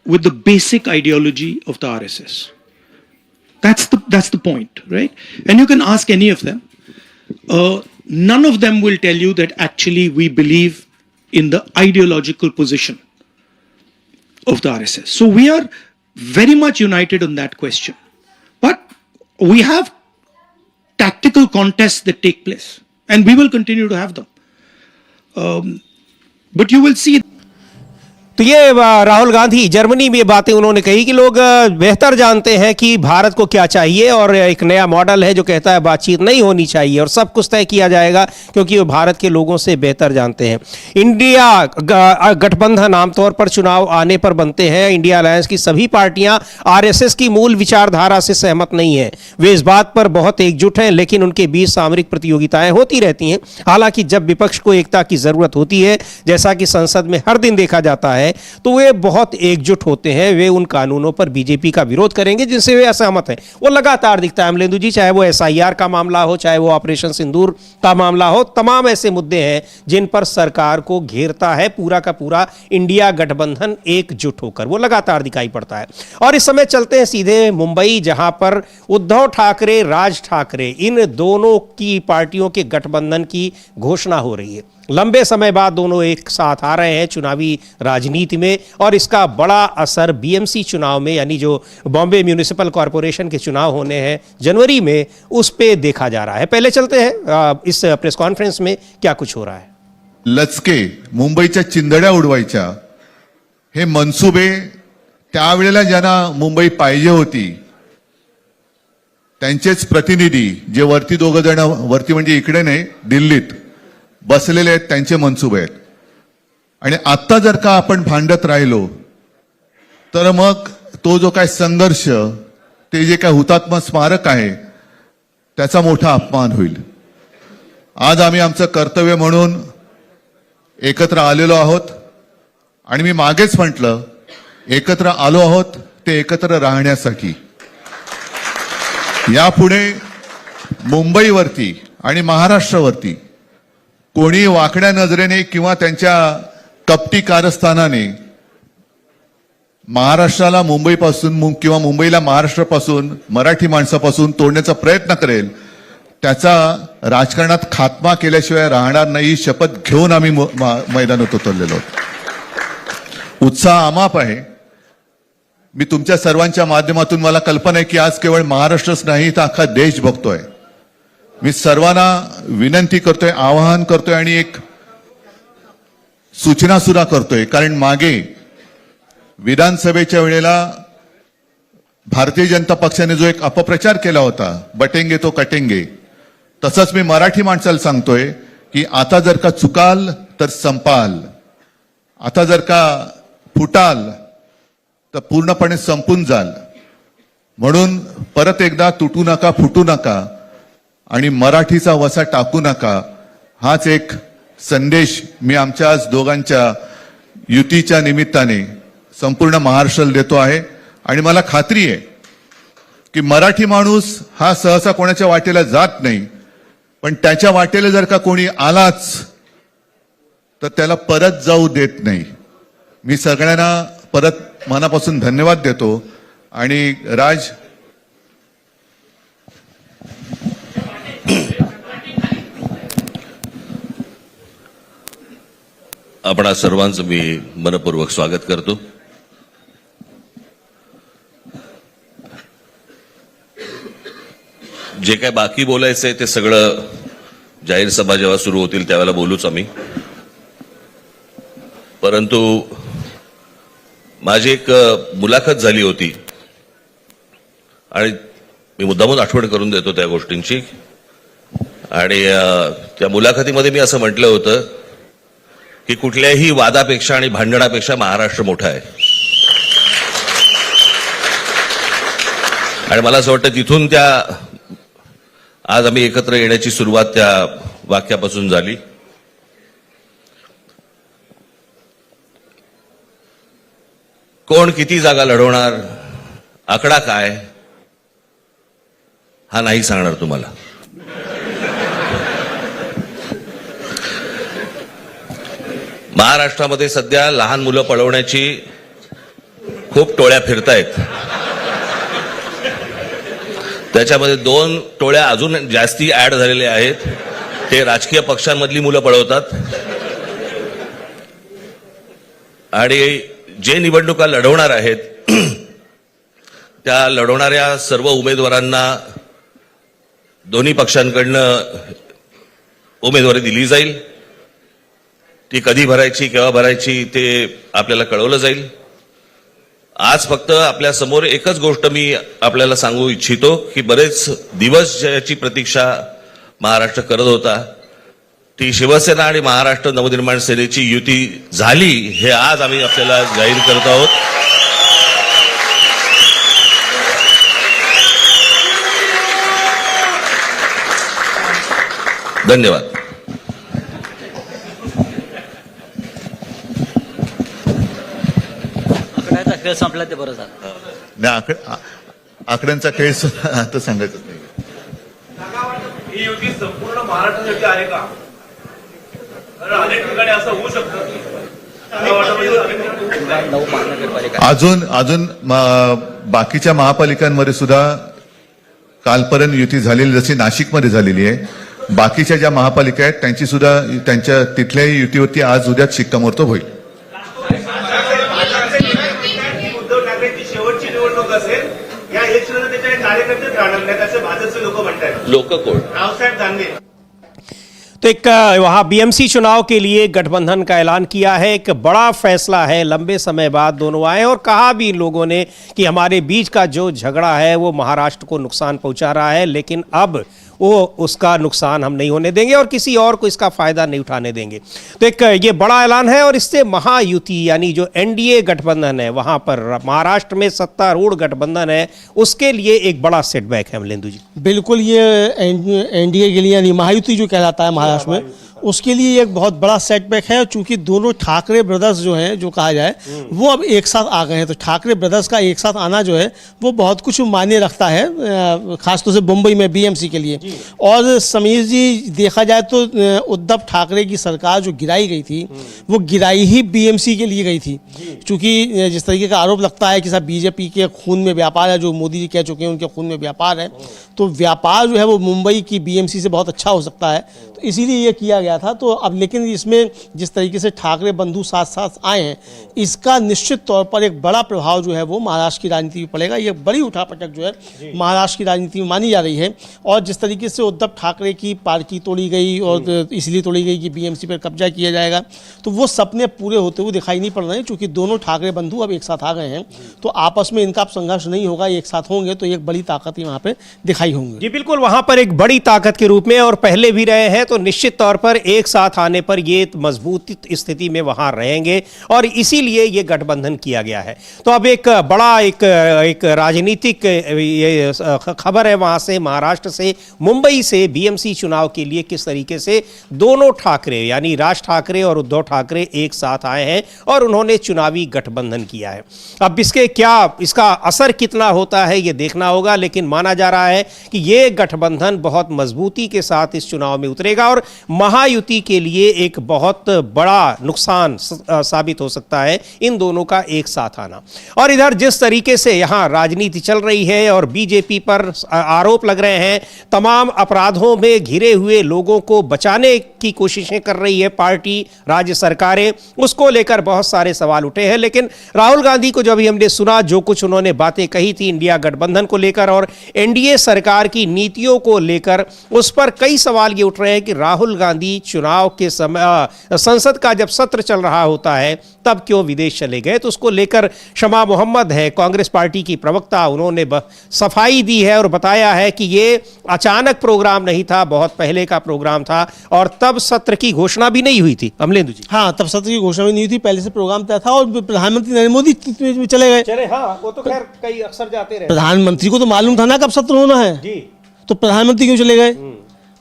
with the basic ideology of the RSS. That's the point, right? And you can ask any of them. None of them will tell you that actually we believe in the ideological position of the RSS. So we are very much united on that question. But we have tactical contests that take place, and we will continue to have them. But you will see. तो ये Rahul Gandhi Germany में बातें उन्होंने कही कि लोग बेहतर जानते हैं कि भारत को क्या चाहिए और एक नया मॉडल है जो कहता है बातचीत नहीं होनी चाहिए और सब कुछ तय किया जाएगा, क्योंकि वो भारत के लोगों से बेहतर जानते हैं। इंडिया गठबंधन आमतौर पर चुनाव आने पर बनते हैं। इंडिया अलायंस की सभी पार्टियां आरएसएस की मूल विचारधारा से सहमत नहीं है, वे इस बात पर बहुत एकजुट हैं, लेकिन उनके बीच सामरिक प्रतियोगिताएं होती रहती हैं। हालांकि जब विपक्ष को एकता की जरूरत होती है, जैसा कि संसद में हर दिन देखा जाता है, तो वे बहुत एकजुट होते हैं। वे उन कानूनों पर बीजेपी का विरोध करेंगे जिनसे वे असहमत हैं। वो लगातार दिखता है अमलेंदु जी, चाहे वो एसआईआर का मामला हो, चाहे वो ऑपरेशन सिंदूर का मामला हो, तमाम ऐसे मुद्दे हैं जिन पर सरकार को घेरता है पूरा का पूरा इंडिया गठबंधन एकजुट होकर, वो लगातार दिखाई पड़ता है। और इस समय चलते हैं सीधे मुंबई, जहां पर उद्धव ठाकरे, राज ठाकरे, इन दोनों की पार्टियों के गठबंधन की घोषणा हो रही है। लंबे समय बाद दोनों एक साथ आ रहे हैं चुनावी राजनीति में, और इसका बड़ा असर बीएमसी चुनाव में, यानी जो बॉम्बे म्यूनिसिपल कॉरपोरेशन के चुनाव होने हैं जनवरी में, उस पे देखा जा रहा है। पहले चलते हैं इस प्रेस कॉन्फ्रेंस में क्या कुछ हो रहा है। लचके मुंबईच्या चिंदड्या उडवायच्या हे मनसुबे त्यावेळेला ज्यांना मुंबई पाहिजे होती त्यांचेच प्रतिनिधी, जे वरती दोघं जण, वरती म्हणजे इकडे नाही दिल्लीत बसलेले आहेत, त्यांचे मनसुबे आहेत। आणि आता जर का आपण भांडत राहिलो तर मग तो जो काय संघर्ष, ते जे काय हुतात्मा स्मारक आहे त्याचा मोठा अपमान होईल। आज आम्ही आमचं कर्तव्य म्हणून एकत्र आलेलो आहोत, आणि मी मागेच म्हटलं एकत्र आलो आहोत ते एकत्र राहण्यासाठी यापुढे मुंबईवरती आणि महाराष्ट्रावरती कोणी वाकड्या नजरेने किंवा त्यांच्या कपटी कारस्थानाने महाराष्ट्राला मुंबईपासून किंवा मुंबईला महाराष्ट्रापासून मराठी माणसापासून तोडण्याचा प्रयत्न करेल त्याचा राजकारणात खात्मा केल्याशिवाय राहणार नाही, शपथ घेऊन आम्ही मैदानात उतरलेलो आहोत. उत्साह अमाप आहे. मी तुमच्या सर्वांच्या माध्यमातून मला कल्पना आहे की आज केवळ महाराष्ट्रच नाही तर अख्खा देश बघतोय. मी सर्वांना विनंती करतोय, आवाहन करतोय आणि एक सूचना सुद्धा करतोय, कारण मागे विधानसभेच्या वेळेला भारतीय जनता पक्षाने जो एक अपप्रचार केला होता, बटेंगे तो कटेंगे, तसंच मी मराठी माणसाला सांगतोय की आता जर का चुकाल तर संपाल, आता जर का फुटाल तर पूर्णपणे संपून जाल. म्हणून परत एकदा तुटू नका, फुटू नका आणि मराठीचा वसा टाकू नका, हाच एक संदेश मी आमच्या आज दोघांच्या युतीच्या निमित्ताने संपूर्ण महाराष्ट्राला देतो आहे. आणि मला खात्री आहे की मराठी माणूस हा सहसा कोणाच्या वाटेला जात नाही, पण त्याच्या वाटेला जर का कोणी आलाच तर त्याला परत जाऊ देत नाही. मी सगळ्यांना परत मनापासून धन्यवाद देतो. आणि राज, आपणा सर्वांचं मी मनपूर्वक स्वागत करतो. जे काय बाकी बोलायचंय ते सगळं जाहीर सभा जेव्हा सुरू होतील त्यावेळेला बोलूच आम्ही. परंतु माझी एक मुलाखत झाली होती आणि मी मुद्दामून आठवण करून देतो त्या गोष्टींची. आणि त्या मुलाखतीमध्ये मी असं म्हटलं होतं की कुठल्याही वादापेक्षा आणि भांडणापेक्षा महाराष्ट्र मोठा आहे. आणि मला असं वाटतं तिथून त्या आज आम्ही एकत्र येण्याची सुरुवात त्या वाक्यापासून झाली. कोण किती जागा लढवणार, आकडा काय, हा नाही सांगणार तुम्हाला. महाराष्ट्रामध्ये सध्या लहान मुलं पळवण्याची खूप टोळ्या फिरतायत. त्याच्यामध्ये 2 टोळ्या अजून जास्ती ऍड झालेल्या आहेत. ते राजकीय पक्षांमधली मुलं पळवतात आणि जे निवडणुका लढवणार आहेत त्या लढवणाऱ्या सर्व उमेदवारांना दोन्ही पक्षांकडनं उमेदवारी दिली जाईल. ती कधी भरायची, केव्हा भरायची ते आपल्याला कळवलं जाईल. आज फक्त आपल्या समोर एकच गोष्ट मी आपल्याला सांगू इच्छितो की बरेच दिवस ज्याची प्रतीक्षा महाराष्ट्र करत होता ती शिवसेना आणि महाराष्ट्र नवनिर्माण सेनेची युती झाली, हे आज आम्ही आपल्याला जाहीर करत आहोत. धन्यवाद. खेळ संपला ते बरं झालं. नाही, आकड्यांचा खेळ आता सांगायचं नाही. ही युती संपूर्ण महाराष्ट्रासाठी आहे का? अनेक ठिकाणी असं होऊ शकतं. अजून बाकीच्या महापालिकांमध्ये सुद्धा कालपर्यंत युती झालेली, जशी नाशिकमध्ये झालेली आहे, बाकीच्या ज्या महापालिका आहेत त्यांची सुद्धा त्यांच्या तिथल्याही युतीवरती आज उद्याच शिक्कामोर्तब होईल. उद्धव ठाकरेंची शेवटची निवडणूक असेल, या इलेक्शनला त्याच्या कार्यकर्तेच राहणार नाहीत असे भाजपचे लोक म्हणतात. लोक कोण? रावसाहेब दानवे. तो एक वहाँ बीएमसी चुनाव के लिए गठबंधन का ऐलान किया है. एक बड़ा फैसला है, लंबे समय बाद दोनों आए और कहा भी लोगों ने कि हमारे बीच का जो झगड़ा है वो महाराष्ट्र को नुकसान पहुंचा रहा है, लेकिन अब वो उसका नुकसान हम नहीं होने देंगे और किसी और को इसका फायदा नहीं उठाने देंगे. तो एक ये बड़ा ऐलान है और इससे महायुति यानी जो एनडीए गठबंधन है, वहां पर महाराष्ट्र में सत्तारूढ़ गठबंधन है, उसके लिए एक बड़ा सेटबैक है. अमलेंदु जी, बिल्कुल ये एनडीए के लिए यानी महायुति जो कहलाता है महाराष्ट्र में, उसके लिए एक बहुत बड़ा सेटबैक है। चूंकि दोनों ठाकरे ब्रदर्स जो हैं, जो कहा जाए, वो अब एक साथ आ गए हैं, तो ठाकरे ब्रदर्स का एक साथ आना जो है वो बहुत कुछ मायने रखता है, खासतौर से मुंबई में बीएमसी के लिए। और समीर जी, देखा जाए तो उद्धव ठाकरे की सरकार जो गिराई गई थी वो गिराई ही बीएमसी के लिए गई थी। चूंकि जिस तरीके का आरोप लगता है कि साहब बीजेपी के खून में व्यापार है, जो मोदी जी कह चुके हैं उनके खून में व्यापार है, तो व्यापार जो है वो मुंबई की बीएमसी से बहुत अच्छा हो सकता है, तो इसीलिए ये किया गया था। तो अब लेकिन इसमें जिस तरीके से ठाकरे बंधु साथ साथ आए हैं, इसका निश्चित तौर पर एक बड़ा प्रभाव जो है वो महाराष्ट्र की राजनीति में पड़ेगा। ये बड़ी उठापटक जो है महाराष्ट्र की राजनीति में मानी जा रही है। और जिस तरीके से उद्धव ठाकरे की पार्टी तोड़ी गई और इसलिए तोड़ी गई कि बीएमसी पर कब्जा किया जाएगा, तो वो सपने पूरे होते हुए दिखाई नहीं पड़ रहे हैं। चूँकि दोनों ठाकरे बंधु अब एक साथ आ गए हैं, तो आपस में इनका संघर्ष नहीं होगा, एक साथ होंगे तो एक बड़ी ताकत ही वहाँ पर दिखाई होंगी। जी बिल्कुल, वहां पर एक बड़ी ताकत के रूप में और पहले भी रहे हैं, तो निश्चित तौर पर एक साथ आने पर ये मजबूत स्थिति में वहां रहेंगे और इसीलिए ये गठबंधन किया गया है। तो अब एक बड़ा एक राजनीतिक ये खबर है वहां से, महाराष्ट्र से, मुंबई से बीएमसी चुनाव के लिए किस तरीके से दोनों ठाकरे यानी राज ठाकरे और उद्धव ठाकरे एक साथ आए हैं और उन्होंने चुनावी गठबंधन किया है। अब इसका असर कितना होता है ये देखना होगा, लेकिन माना जा रहा है कि ये गठबंधन बहुत मजबूती के साथ इस चुनाव में उतरेगा और महायुति के लिए एक बहुत बड़ा नुकसान साबित हो सकता है इन दोनों का एक साथ आना। और इधर जिस तरीके से यहाँ राजनीति चल रही है और बीजेपी पर आरोप लग रहे हैं, तमाम अपराधों में घिरे हुए लोगों को बचाने की कोशिशें कर रही है पार्टी, राज्य सरकारें, उसको लेकर बहुत सारे सवाल उठे हैं। लेकिन राहुल गांधी को जो अभी हमने सुना, जो कुछ उन्होंने बातें कही थी इंडिया गठबंधन को लेकर और एनडीए सरकार की नीतियों को लेकर, उस पर कई सवाल ये उठ रहे हैं कि राहुल गांधी चुनाव के समय संसद का जब सत्र चल रहा होता है तब क्यों विदेश चले गए। तो उसको लेकर शमा मोहम्मद है कांग्रेस पार्टी की प्रवक्ता, उन्होंने सफाई दी है और बताया है कि ये अचानक प्रोग्राम नहीं था, बहुत पहले का प्रोग्राम था और तब सत्र की घोषणा भी नहीं हुई थी। अमलेंदु जी, हाँ, तब सत्र की घोषणा भी नहीं हुई थी, पहले से प्रोग्राम तय था और प्रधानमंत्री नरेंद्र मोदी चले गए। हाँ, वो तो खैर कई अक्सर जाते रहे। प्रधानमंत्री को तो मालूम था ना कब सत्र होना है जी, तो प्रधानमंत्री क्यों चले गए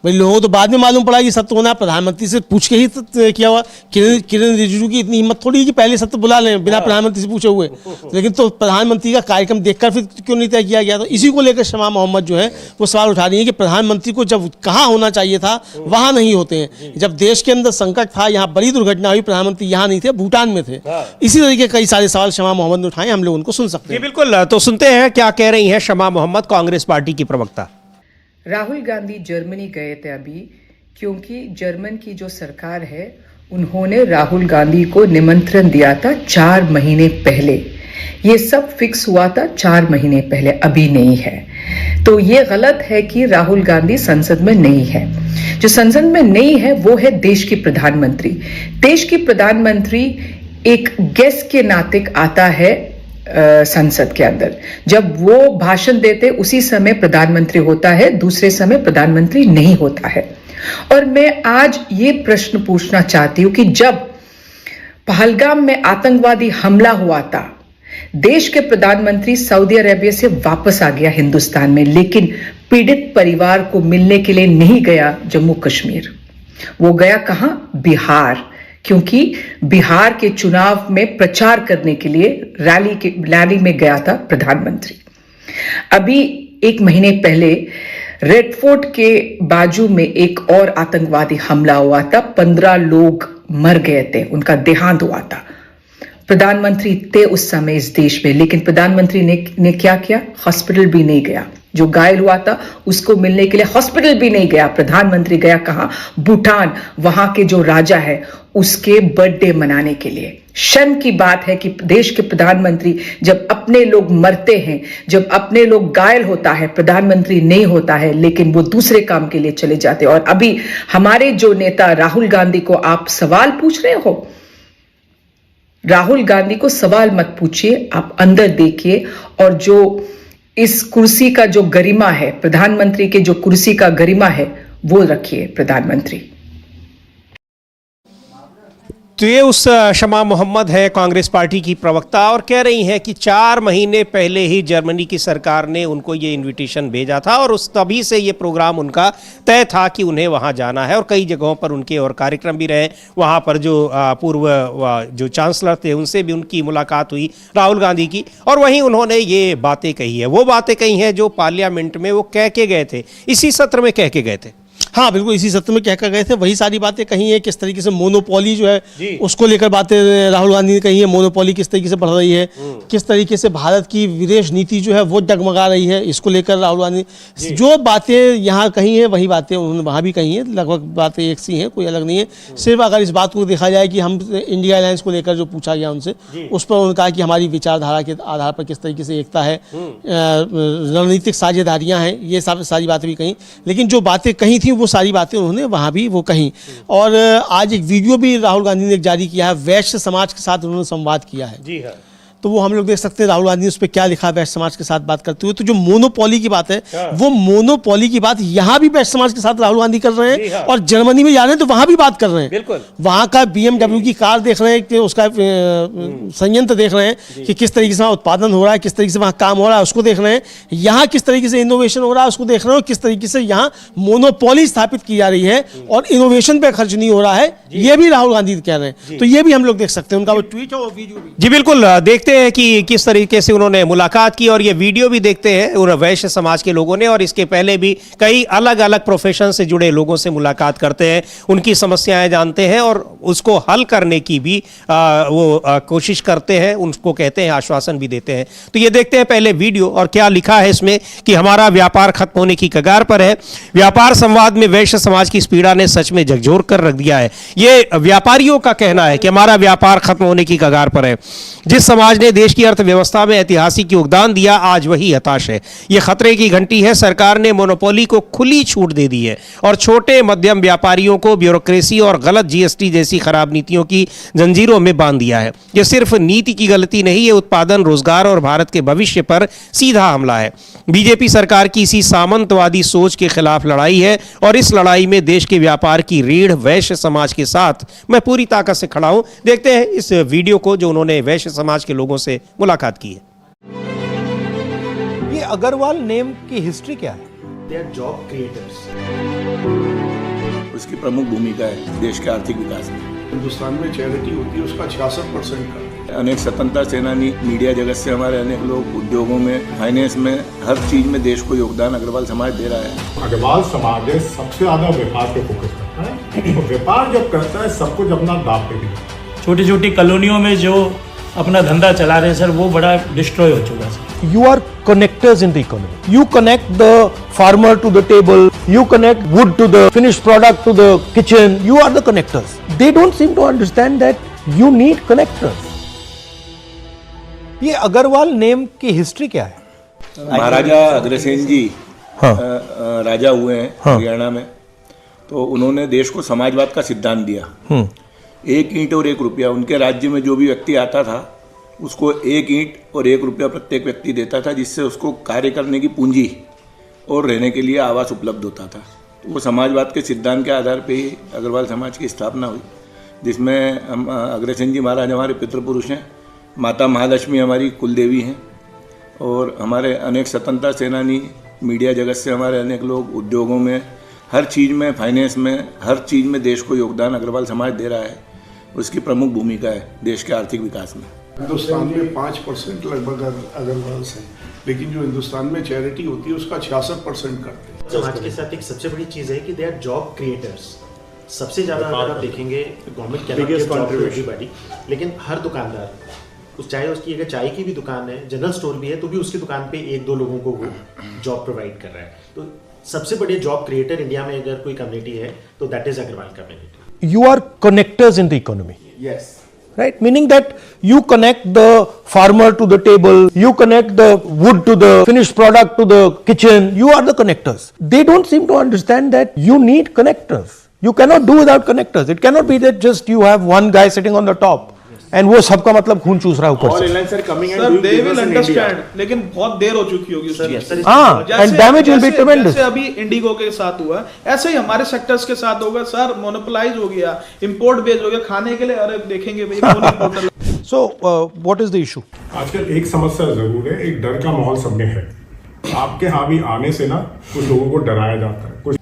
भाई? लोगों को तो बाद में मालूम पड़ा कि सत्र होना है, प्रधानमंत्री से पूछ के ही किया हुआ। किरण रिजिजू की इतनी हिम्मत थोड़ी है कि पहले सत्र बुला लें बिना प्रधानमंत्री से पूछे हुए। लेकिन तो प्रधानमंत्री का कार्यक्रम देखकर फिर क्यों नहीं तय किया गया? तो इसी को लेकर शमा मोहम्मद जो है वो सवाल उठा रही है कि प्रधानमंत्री को जब कहाँ होना चाहिए था वहाँ नहीं होते हैं। जब देश के अंदर संकट था, यहाँ बड़ी दुर्घटना हुई, प्रधानमंत्री यहाँ नहीं थे, भूटान में थे। इसी तरीके कई सारे सवाल शमा मोहम्मद ने उठाए, हम लोग उनको सुन सकते हैं। बिल्कुल, तो सुनते हैं क्या कह रही हैं शमा मोहम्मद, कांग्रेस पार्टी की प्रवक्ता। राहुल गांधी जर्मनी गए थे अभी, क्योंकि जर्मन की जो सरकार है उन्होंने राहुल गांधी को निमंत्रण दिया था 4 महीने पहले। ये सब फिक्स हुआ था 4 महीने पहले, अभी नहीं है। तो ये गलत है कि राहुल गांधी संसद में नहीं है। जो संसद में नहीं है वो है देश की प्रधानमंत्री। देश की प्रधानमंत्री एक गेस्ट के नाते आता है संसद के अंदर। जब वो भाषण देते उसी समय प्रधानमंत्री होता है, दूसरे समय प्रधानमंत्री नहीं होता है। और मैं आज ये प्रश्न पूछना चाहती हूं कि जब पहलगाम में आतंकवादी हमला हुआ था, देश के प्रधानमंत्री सऊदी अरेबिया से वापस आ गया हिंदुस्तान में, लेकिन पीड़ित परिवार को मिलने के लिए नहीं गया जम्मू कश्मीर। वो गया कहां? बिहार, क्योंकि बिहार के चुनाव में प्रचार करने के लिए रैली में गया था प्रधानमंत्री। अभी 1 महीने पहले रेड फोर्ट के बाजू में एक और आतंकवादी हमला हुआ था, 15 लोग मर गए थे, उनका देहांत हुआ था। प्रधानमंत्री थे उस समय इस देश में, लेकिन प्रधानमंत्री ने क्या किया? हॉस्पिटल भी नहीं गया। जो घायल हुआ था उसको मिलने के लिए हॉस्पिटल भी नहीं गया। प्रधानमंत्री गया कहां? भूटान, वहां के जो राजा है उसके बर्थडे मनाने के लिए। शर्म की बात है कि देश के प्रधानमंत्री जब अपने लोग मरते हैं, जब अपने लोग घायल होता है, प्रधानमंत्री नहीं होता है, लेकिन वो दूसरे काम के लिए चले जाते हैं। और अभी हमारे जो नेता राहुल गांधी को आप सवाल पूछ रहे हो, राहुल गांधी को सवाल मत पूछिए, आप अंदर देखिए। और जो इस कुर्सी का जो गरिमा है, प्रधानमंत्री के जो कुर्सी का गरिमा है, वो रखिए प्रधानमंत्री। तो ये उस शमा मोहम्मद है, कांग्रेस पार्टी की प्रवक्ता, और कह रही हैं कि 4 महीने पहले ही जर्मनी की सरकार ने उनको ये इनविटेशन भेजा था और उस तभी से ये प्रोग्राम उनका तय था कि उन्हें वहाँ जाना है, और कई जगहों पर उनके और कार्यक्रम भी रहे। वहाँ पर जो पूर्व जो चांसलर थे उनसे भी उनकी मुलाकात हुई, राहुल गांधी की, और वहीं उन्होंने ये बातें कही है, वो बातें कही हैं जो पार्लियामेंट में वो कह के गए थे, इसी सत्र में कह के गए थे। हाँ बिल्कुल, इसी सत्र में कहकर गए थे, वही सारी बातें कही है। किस तरीके से मोनोपोली जो है उसको लेकर बातें राहुल गांधी ने कही है, मोनोपोली किस तरीके से बढ़ रही है, किस तरीके से भारत की विदेश नीति जो है वो डगमगा रही है, इसको लेकर राहुल गांधी जो बातें यहाँ कही हैं वही बातें उन्होंने वहाँ भी कही हैं। लगभग बातें एक सी हैं, कोई अलग नहीं है। सिर्फ अगर इस बात को देखा जाए कि हम इंडिया अलायंस को लेकर जो पूछा गया उनसे, उस पर उन्होंने कहा कि हमारी विचारधारा के आधार पर किस तरीके से एकता है, रणनीतिक साझेदारियाँ हैं, ये सारी बातें भी कहीं। लेकिन जो बातें कही थी वो सारी बातें उन्होंने वहाँ भी वो कहीं। और आज एक वीडियो भी राहुल गांधी ने जारी किया है, वैश्य समाज के साथ उन्होंने संवाद किया है। जी हाँ, तो वो हम लोग देख सकते हैं राहुल गांधी ने उस पर क्या लिखा वैश्य समाज के साथ बात करते हुए। तो जो मोनोपोली की बात है, वो मोनोपोली की बात यहाँ भी वैश्य समाज के साथ राहुल गांधी कर रहे हैं, और जर्मनी में जा रहे हैं तो वहाँ भी बात कर रहे हैं। बिल्कुल, वहाँ का BMW की कार देख रहे हैं कि उसका संयंत्र देख रहे हैं कि किस तरीके से वहाँ उत्पादन हो रहा है, किस तरीके से वहाँ काम हो रहा है उसको देख रहे हैं। यहाँ किस तरीके से इनोवेशन हो रहा है उसको देख रहे हैं, और किस तरीके से यहाँ मोनोपोली स्थापित की जा रही है और इनोवेशन पे खर्च नहीं हो रहा है, ये भी राहुल गांधी कह रहे हैं। तो ये भी हम लोग देख सकते हैं, उनका वो ट्वीट है और वीडियो भी। जी बिल्कुल, देखते हैं कि किस तरीके से उन्होंने मुलाकात की, और ये वीडियो भी देखते हैं उन वैश्य समाज के लोगों ने, और इसके पहले भी कई अलग अलग प्रोफेशन से जुड़े लोगों से मुलाकात करते हैं, उनकी समस्याएं जानते हैं और उसको हल करने की भी वो कोशिश करते हैं, उनको कहते हैं, आश्वासन भी देते हैं। तो ये देखते हैं पहले वीडियो, और क्या लिखा है इसमें कि हमारा व्यापार खत्म होने की कगार पर है। व्यापार संवाद में वैश्य समाज की इस पीड़ा ने सच में झकझोर कर रख दिया है। ये व्यापारियों का कहना है कि हमारा व्यापार खत्म होने की कगार पर है। जिस समाज ने देश की अर्थव्यवस्था में ऐतिहासिक योगदान दिया, आज वही हताश है। यह खतरे की घंटी है। सरकार ने मोनोपोली को खुली छूट दे दी है और छोटे मध्यम व्यापारियों को ब्यूरोक्रेसी और गलत GST जैसी खराब नीतियों की जंजीरों में बांध दिया है। यह सिर्फ नीति की गलती नहीं, ये उत्पादन, रोजगार और भारत के भविष्य पर सीधा हमला है। बीजेपी सरकार की इसी सामंतवादी सोच के खिलाफ लड़ाई है, और इस लड़ाई में देश के व्यापार की रीढ़ वैश्य समाज के साथ मैं पूरी ताकत से खड़ा हूं। देखते हैं इस वीडियो को जो उन्होंने वैश्य समाज के लोगों से मुलाकात की है। ये अग्रवाल नेम की हिस्ट्री क्या है? They are job creators. उसकी प्रमुख भूमिका है देश के आर्थिक विकास में। हिंदुस्तान में चैरिटी होती है उसका 66% का। अनेक स्वतंत्रता सेनानी, मीडिया जगत से हमारे अनेक लोग, उद्योगों में, फाइनेंस में, हर चीज में देश को योगदान अग्रवाल समाज दे रहा है। अग्रवाल समाज सबसे ज्यादा व्यापार पे फोकस करता है, तो व्यापार जब करता है सब कुछ अपना दाव पे भी। छोटी छोटी कॉलोनियों में जो अपना धंधा चला रहे सर, वो बड़ा डिस्ट्रॉय हो चुका है। You are connectors in the economy. You connect the farmer to the table. You connect wood to the finished product to the kitchen. You are the connectors. They don't seem to understand that you need connectors. ये Agarwal name की history क्या है? महाराजा अग्रसेन जी राजा हुए हैं हरियाणा में, तो उन्होंने देश को समाजवाद का सिद्धांत दिया। 1 ईंट और 1 रुपया, उनके राज्य में जो भी व्यक्ति आता था उसको 1 ईंट और 1 रुपया प्रत्येक व्यक्ति देता था, जिससे उसको कार्य करने की पूंजी और रहने के लिए आवास उपलब्ध होता था। तो वो समाजवाद के सिद्धांत के आधार पे ही अग्रवाल समाज की स्थापना हुई, जिसमें हम अग्रसेन जी महाराज हमारे पितृपुरुष हैं, माता महालक्ष्मी हमारी कुलदेवी हैं, और हमारे अनेक स्वतंत्रता सेनानी, मीडिया जगत से हमारे अनेक लोग, उद्योगों में, हर चीज़ में, फाइनेंस में, हर चीज़ में देश को योगदान अग्रवाल समाज दे रहा है। उसकी प्रमुख भूमिका है देश के आर्थिक विकास में। हिंदुस्तान में 5% लगभग अग्रवाल है, लेकिन जो हिंदुस्तान में चैरिटी होती है उसका 66% करते हैं। समाज के साथ एक सबसे बड़ी चीज है कि दे आर जॉब क्रिएटर्स। सबसे ज्यादा अगर आप देखेंगे government can not give job to everybody, लेकिन हर दुकानदार, चाहे उसकी अगर चाय की भी दुकान है, जनरल स्टोर भी है, तो भी उसकी दुकान पे 1-2 लोगों को वो जॉब प्रोवाइड कर रहा है। तो सबसे बड़े जॉब क्रिएटर इंडिया में अगर कोई कम्युनिटी है तो that is Agrawal community. You are connectors in the economy. Yes. Right? Meaning that you connect the farmer to the table, you connect the wood to the finished product to the kitchen, you are the connectors. They don't seem to understand that you need connectors. You cannot do without connectors. It cannot be that just you have one guy sitting on the top and वो सबका मतलब खून चूस रहा है ऊपर All से। airlines are coming and sir doing they business will in India. Understand, लेकिन बहुत देर हो चुकी होगी उसकी। हाँ, and damage will be tremendous. जैसे अभी इंडिगो के साथ हुआ, ऐसे ही हमारे सेक्टर्स के साथ होगा सर। मोनोपोलाइज हो गया, इंपोर्ट बेस्ड हो गया खाने के लिए। अरे देखेंगे भाई कौन importer. So what is the issue? आजकल एक समस्या जरूर है, एक डर का माहौल सब में है। आपके हावी आने से ना कुछ लोगों को डराया जाता है, कुछ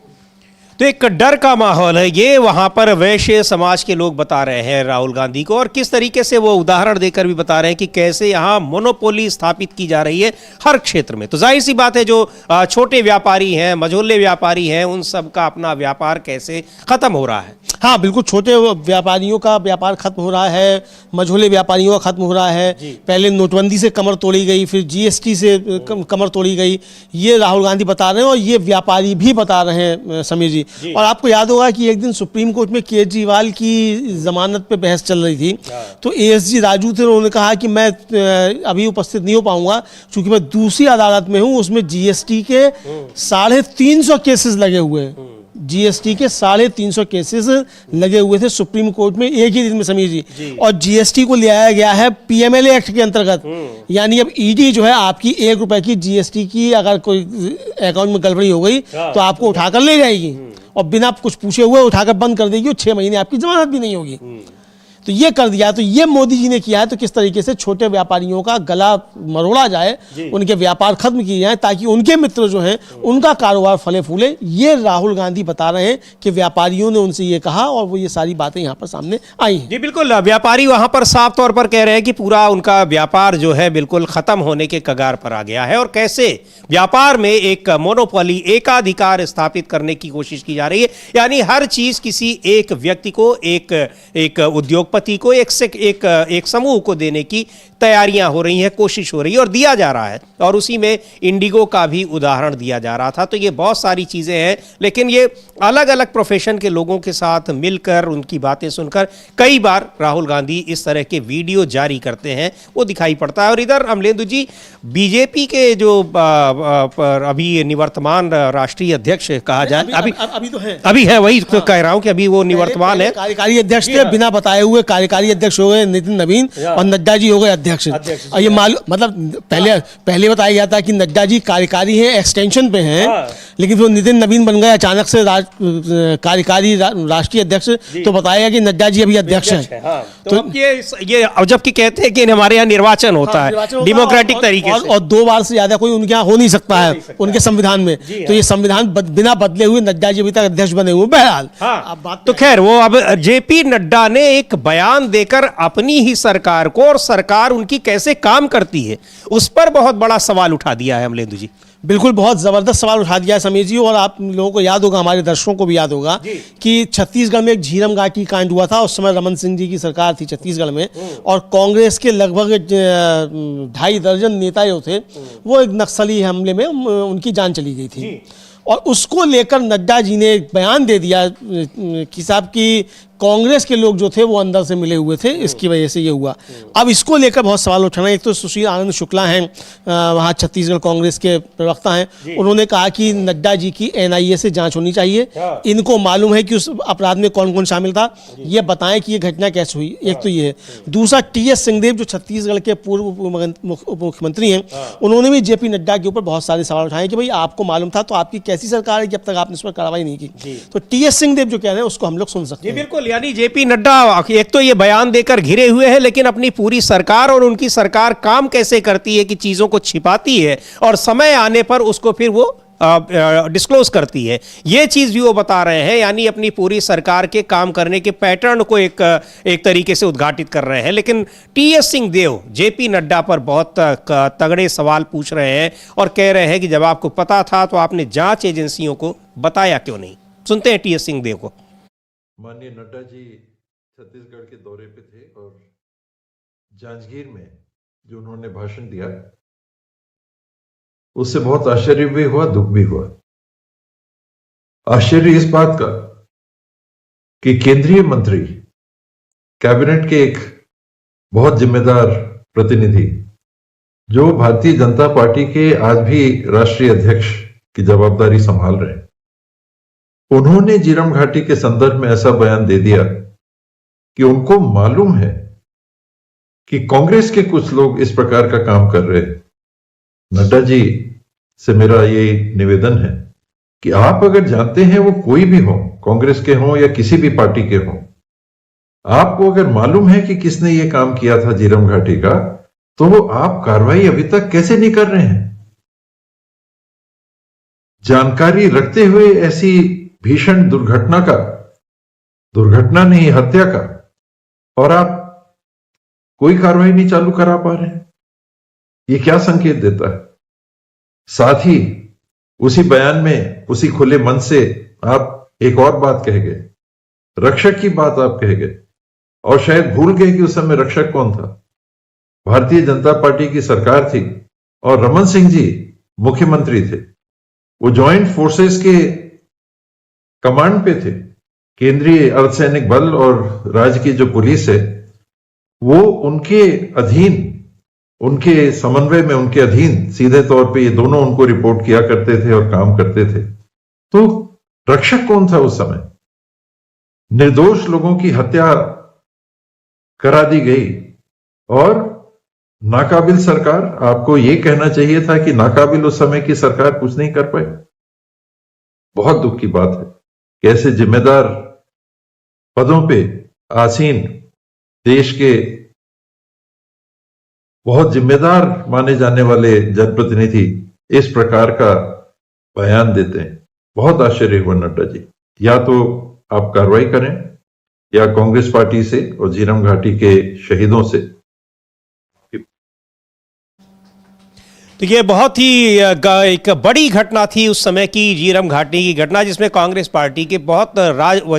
तो एक डर का माहौल है, ये वहां पर वैश्य समाज के लोग बता रहे हैं राहुल गांधी को, और किस तरीके से वो उदाहरण देकर भी बता रहे हैं कि कैसे यहाँ मोनोपोली स्थापित की जा रही है हर क्षेत्र में। तो जाहिर सी बात है जो छोटे व्यापारी हैं, मझोले व्यापारी हैं, उन सब का अपना व्यापार कैसे खत्म हो रहा है। हाँ बिल्कुल, छोटे व्यापारियों का व्यापार खत्म हो रहा है, मझोले व्यापारियों का खत्म हो रहा है। पहले नोटबंदी से कमर तोड़ी गई, फिर जीएसटी से कमर तोड़ी गई, ये राहुल गांधी बता रहे हैं और ये व्यापारी भी बता रहे हैं समीर जी। और आपको याद होगा कि एक दिन सुप्रीम कोर्ट में केजरीवाल की जमानत पे बहस चल रही थी, तो एएसजी राजू थे, उन्होंने कहा कि मैं अभी उपस्थित नहीं हो पाऊंगा क्योंकि मैं दूसरी अदालत में हूं, उसमें जीएसटी के 350 केसेस लगे हुए हैं। जीएसटी के 350 केसेस लगे हुए थे सुप्रीम कोर्ट में एक ही दिन में समीर जी। और जीएसटी को ले आया गया है पीएमएलए एक्ट के अंतर्गत, यानी अब ईडी जो है आपकी 1 रुपए की जीएसटी की अगर कोई अकाउंट में गड़बड़ी हो गई तो आपको उठाकर ले जाएगी और बिना कुछ पूछे हुए उठाकर बंद कर देगी और 6 महीने आपकी जमानत भी नहीं होगी। तो ये कर दिया, तो ये मोदी जी ने किया है। तो किस तरीके से छोटे व्यापारियों का गला मरोड़ा जाए, उनके व्यापार खत्म किए जाए ताकि उनके मित्र जो हैं उनका कारोबार फले फूले, ये राहुल गांधी बता रहे हैं कि व्यापारियों ने उनसे ये कहा और वो ये सारी बातें यहाँ पर सामने आई हैं। जी बिल्कुल, व्यापारी वहां पर साफ तौर पर कह रहे हैं कि पूरा उनका व्यापार जो है बिल्कुल खत्म होने के कगार पर आ गया है, और कैसे व्यापार में एक मोनोपोली, एकाधिकार स्थापित करने की कोशिश की जा रही है। यानी हर चीज किसी एक व्यक्ति को, एक उद्योगपति को, एक समूह को देने की तैयारियां हो रही हैं, कोशिश हो रही है और दिया जा रहा है। और उसी में इंडिगो का भी उदाहरण दिया जा रहा था। तो ये बहुत सारी चीजें हैं, लेकिन ये अलग अलग प्रोफेशन के लोगों के साथ मिलकर उनकी बातें सुनकर कई बार राहुल गांधी इस तरह के वीडियो जारी करते हैं, वो दिखाई पड़ता है। और इधर अमलेंदु जी, बीजेपी के जो अभी निवर्तमान राष्ट्रीय अध्यक्ष कहा जाए, अभी तो है, अभी है, वही तो कह रहा हूं कि अभी वो निवर्तमान है, कार्यकारी अध्यक्ष थे, बिना बताए हुए कार्यकारी अध्यक्ष हो गए नितिन नवीन और नड्डा जी हो गए अध्यक्ष। और ये मालूम, मतलब पहले बताया गया था कि नड्डा जी कार्यकारी हैं, एक्सटेंशन पे हैं, लेकिन फिर नितिन नवीन बन गए अचानक से कार्यकारी राष्ट्रीय अध्यक्ष, तो बताया कि नड्डा जी अभी अध्यक्ष हैं। तो ये जबकि कहते हैं कि हमारे यहाँ निर्वाचन होता है डेमोक्रेटिक तरीके से, और 2 बार से ज्यादा कोई उनके यहाँ हो नहीं सकता है उनके संविधान में। तो ये संविधान बिना बदले हुए नड्डा जी अभी तक अध्यक्ष बने हुए। बहरहाल अब बात तो खैर, वो अब जेपी नड्डा ने एक बयान देकर अपनी ही सरकार को और सरकार उनकी कैसे काम करती है उस पर बहुत बड़ा सवाल उठा दिया है अमलेंदु जी। बिल्कुल, बहुत जबरदस्त सवाल उठा दिया है समीर जी। और आप लोगों को याद होगा, हमारे दर्शकों को भी याद होगा कि छत्तीसगढ़ में एक झीरम घाटी कांड हुआ था। उस समय रमन सिंह जी की सरकार थी छत्तीसगढ़ में, और कांग्रेस के लगभग 2.5 दर्जन नेता जो थे वो एक नक्सली हमले में उनकी जान चली गई थी। और उसको लेकर नड्डा जी ने एक बयान दे दिया कि साहब की कांग्रेस के लोग जो थे वो अंदर से मिले हुए थे, इसकी वजह से ये हुआ। अब इसको लेकर बहुत सवाल उठाना। एक तो सुशील आनंद शुक्ला हैं, वहाँ छत्तीसगढ़ कांग्रेस के प्रवक्ता हैं, उन्होंने कहा कि नड्डा जी की एनआईए से जांच होनी चाहिए, इनको मालूम है कि उस अपराध में कौन कौन शामिल था, ये बताएं कि ये घटना कैसे हुई। एक तो ये है। दूसरा, टीएस सिंहदेव जो छत्तीसगढ़ के पूर्व उप मुख्यमंत्री हैं, उन्होंने भी जेपी नड्डा के ऊपर बहुत सारे सवाल उठाए कि भाई आपको मालूम था तो आपकी कैसी सरकार है कि अब तक आपने इस पर कार्रवाई नहीं की। तो टीएस सिंहदेव जो कह रहे हैं उसको हम लोग सुन सकते हैं। बिल्कुल, यानी जेपी नड्डा एक तो ये बयान देकर घिरे हुए हैं, लेकिन अपनी पूरी सरकार और उनकी सरकार काम कैसे करती है कि चीजों को छिपाती है और समय आने पर उसको फिर वो डिस्क्लोज करती है, ये चीज भी वो बता रहे हैं। यानी अपनी पूरी सरकार के काम करने के पैटर्न को एक तरीके से उद्घाटित कर रहे हैं। लेकिन टीएस सिंहदेव जेपी नड्डा पर बहुत तगड़े सवाल पूछ रहे हैं और कह रहे हैं कि जब आपको पता था तो आपने जांच एजेंसियों को बताया क्यों नहीं। सुनते हैं टीएस सिंहदेव को। माननीय नड्डा जी छत्तीसगढ़ के दौरे पे थे और जांजगीर में जो उन्होंने भाषण दिया उससे बहुत आश्चर्य भी हुआ, दुख भी हुआ। आश्चर्य इस बात का कि केंद्रीय मंत्री, कैबिनेट के एक बहुत जिम्मेदार प्रतिनिधि जो भारतीय जनता पार्टी के आज भी राष्ट्रीय अध्यक्ष की जवाबदारी संभाल रहे हैं, उन्होंने झीरम घाटी के संदर्भ में ऐसा बयान दे दिया कि उनको मालूम है कि कांग्रेस के कुछ लोग इस प्रकार का काम कर रहे हैं। नड्डा जी से मेरा ये निवेदन है कि आप अगर जानते हैं वो कोई भी हो, कांग्रेस के हों या किसी भी पार्टी के हों, आपको अगर मालूम है कि किसने ये काम किया था झीरम घाटी का, तो आप कार्रवाई अभी तक कैसे नहीं कर रहे हैं? जानकारी रखते हुए ऐसी भीषण दुर्घटना नहीं, हत्या का, और आप कोई कार्रवाई नहीं चालू करा पा रहे हैं, ये क्या संकेत देता है? साथ ही उसी बयान में, उसी खुले मन से आप एक और बात कह गए, रक्षक की बात आप कह गए, और शायद भूल गए कि उस समय रक्षक कौन था। भारतीय जनता पार्टी की सरकार थी और रमन सिंह जी मुख्यमंत्री थे। वो ज्वाइंट फोर्सेस के कमांड पे थे। केंद्रीय अर्धसैनिक बल और राज्य की जो पुलिस है वो उनके अधीन, उनके समन्वय में, उनके अधीन सीधे तौर पे ये दोनों उनको रिपोर्ट किया करते थे और काम करते थे। तो रक्षक कौन था उस समय? निर्दोष लोगों की हत्या करा दी गई और नाकाबिल सरकार, आपको यह कहना चाहिए था कि नाकाबिल उस समय की सरकार कुछ नहीं कर पाई। बहुत दुख की बात है कि ऐसे जिम्मेदार पदों पे आसीन देश के बहुत जिम्मेदार माने जाने वाले जनप्रतिनिधि इस प्रकार का बयान देते हैं। बहुत आश्चर्य हुआ नड्डा जी। या तो आप कार्रवाई करें या कांग्रेस पार्टी से और झीरम घाटी के शहीदों से। तो ये बहुत ही एक बड़ी घटना थी उस समय की, झीरम घाटी की घटना, जिसमें कांग्रेस पार्टी के बहुत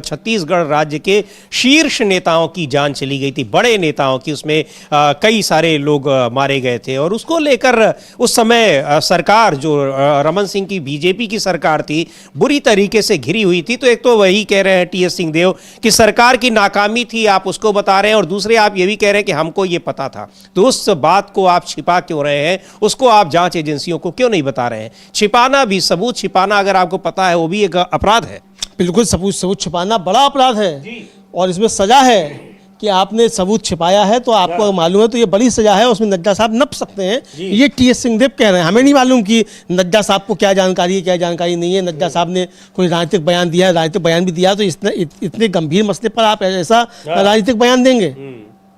छत्तीसगढ़ राज्य के शीर्ष नेताओं की जान चली गई थी, बड़े नेताओं की। उसमें कई सारे लोग मारे गए थे और उसको लेकर उस समय सरकार, जो रमन सिंह की बीजेपी की सरकार थी, बुरी तरीके से घिरी हुई थी। तो एक तो वही कह रहे हैं टीएस सिंहदेव कि सरकार की नाकामी थी, आप उसको बता रहे हैं, और दूसरे आप ये भी कह रहे हैं कि हमको ये पता था। तो उस बात को आप छिपा क्यों रहे हैं? उसको आप जांच एजेंसियों को क्यों नहीं बता रहे हैं? छिपाना भी, सबूत छिपाना अगर आपको पता है वो भी एक अपराध है। बिल्कुल, सबूत छिपाना बड़ा अपराध है और इसमें सजा है कि आपने सबूत छिपाया है तो आपको मालूम है तो ये बड़ी सजा है, उसमें नड्डा साहब नप सकते हैं। ये टीएस सिंहदेव कह रहे हैं, हमें नहीं मालूम कि नड्डा साहब को क्या जानकारी है, क्या जानकारी नहीं है। नड्डा साहब ने कोई राजनीतिक बयान दिया है, राजनीतिक बयान भी दिया, तो इतने गंभीर मसले पर आप ऐसा राजनीतिक बयान देंगे?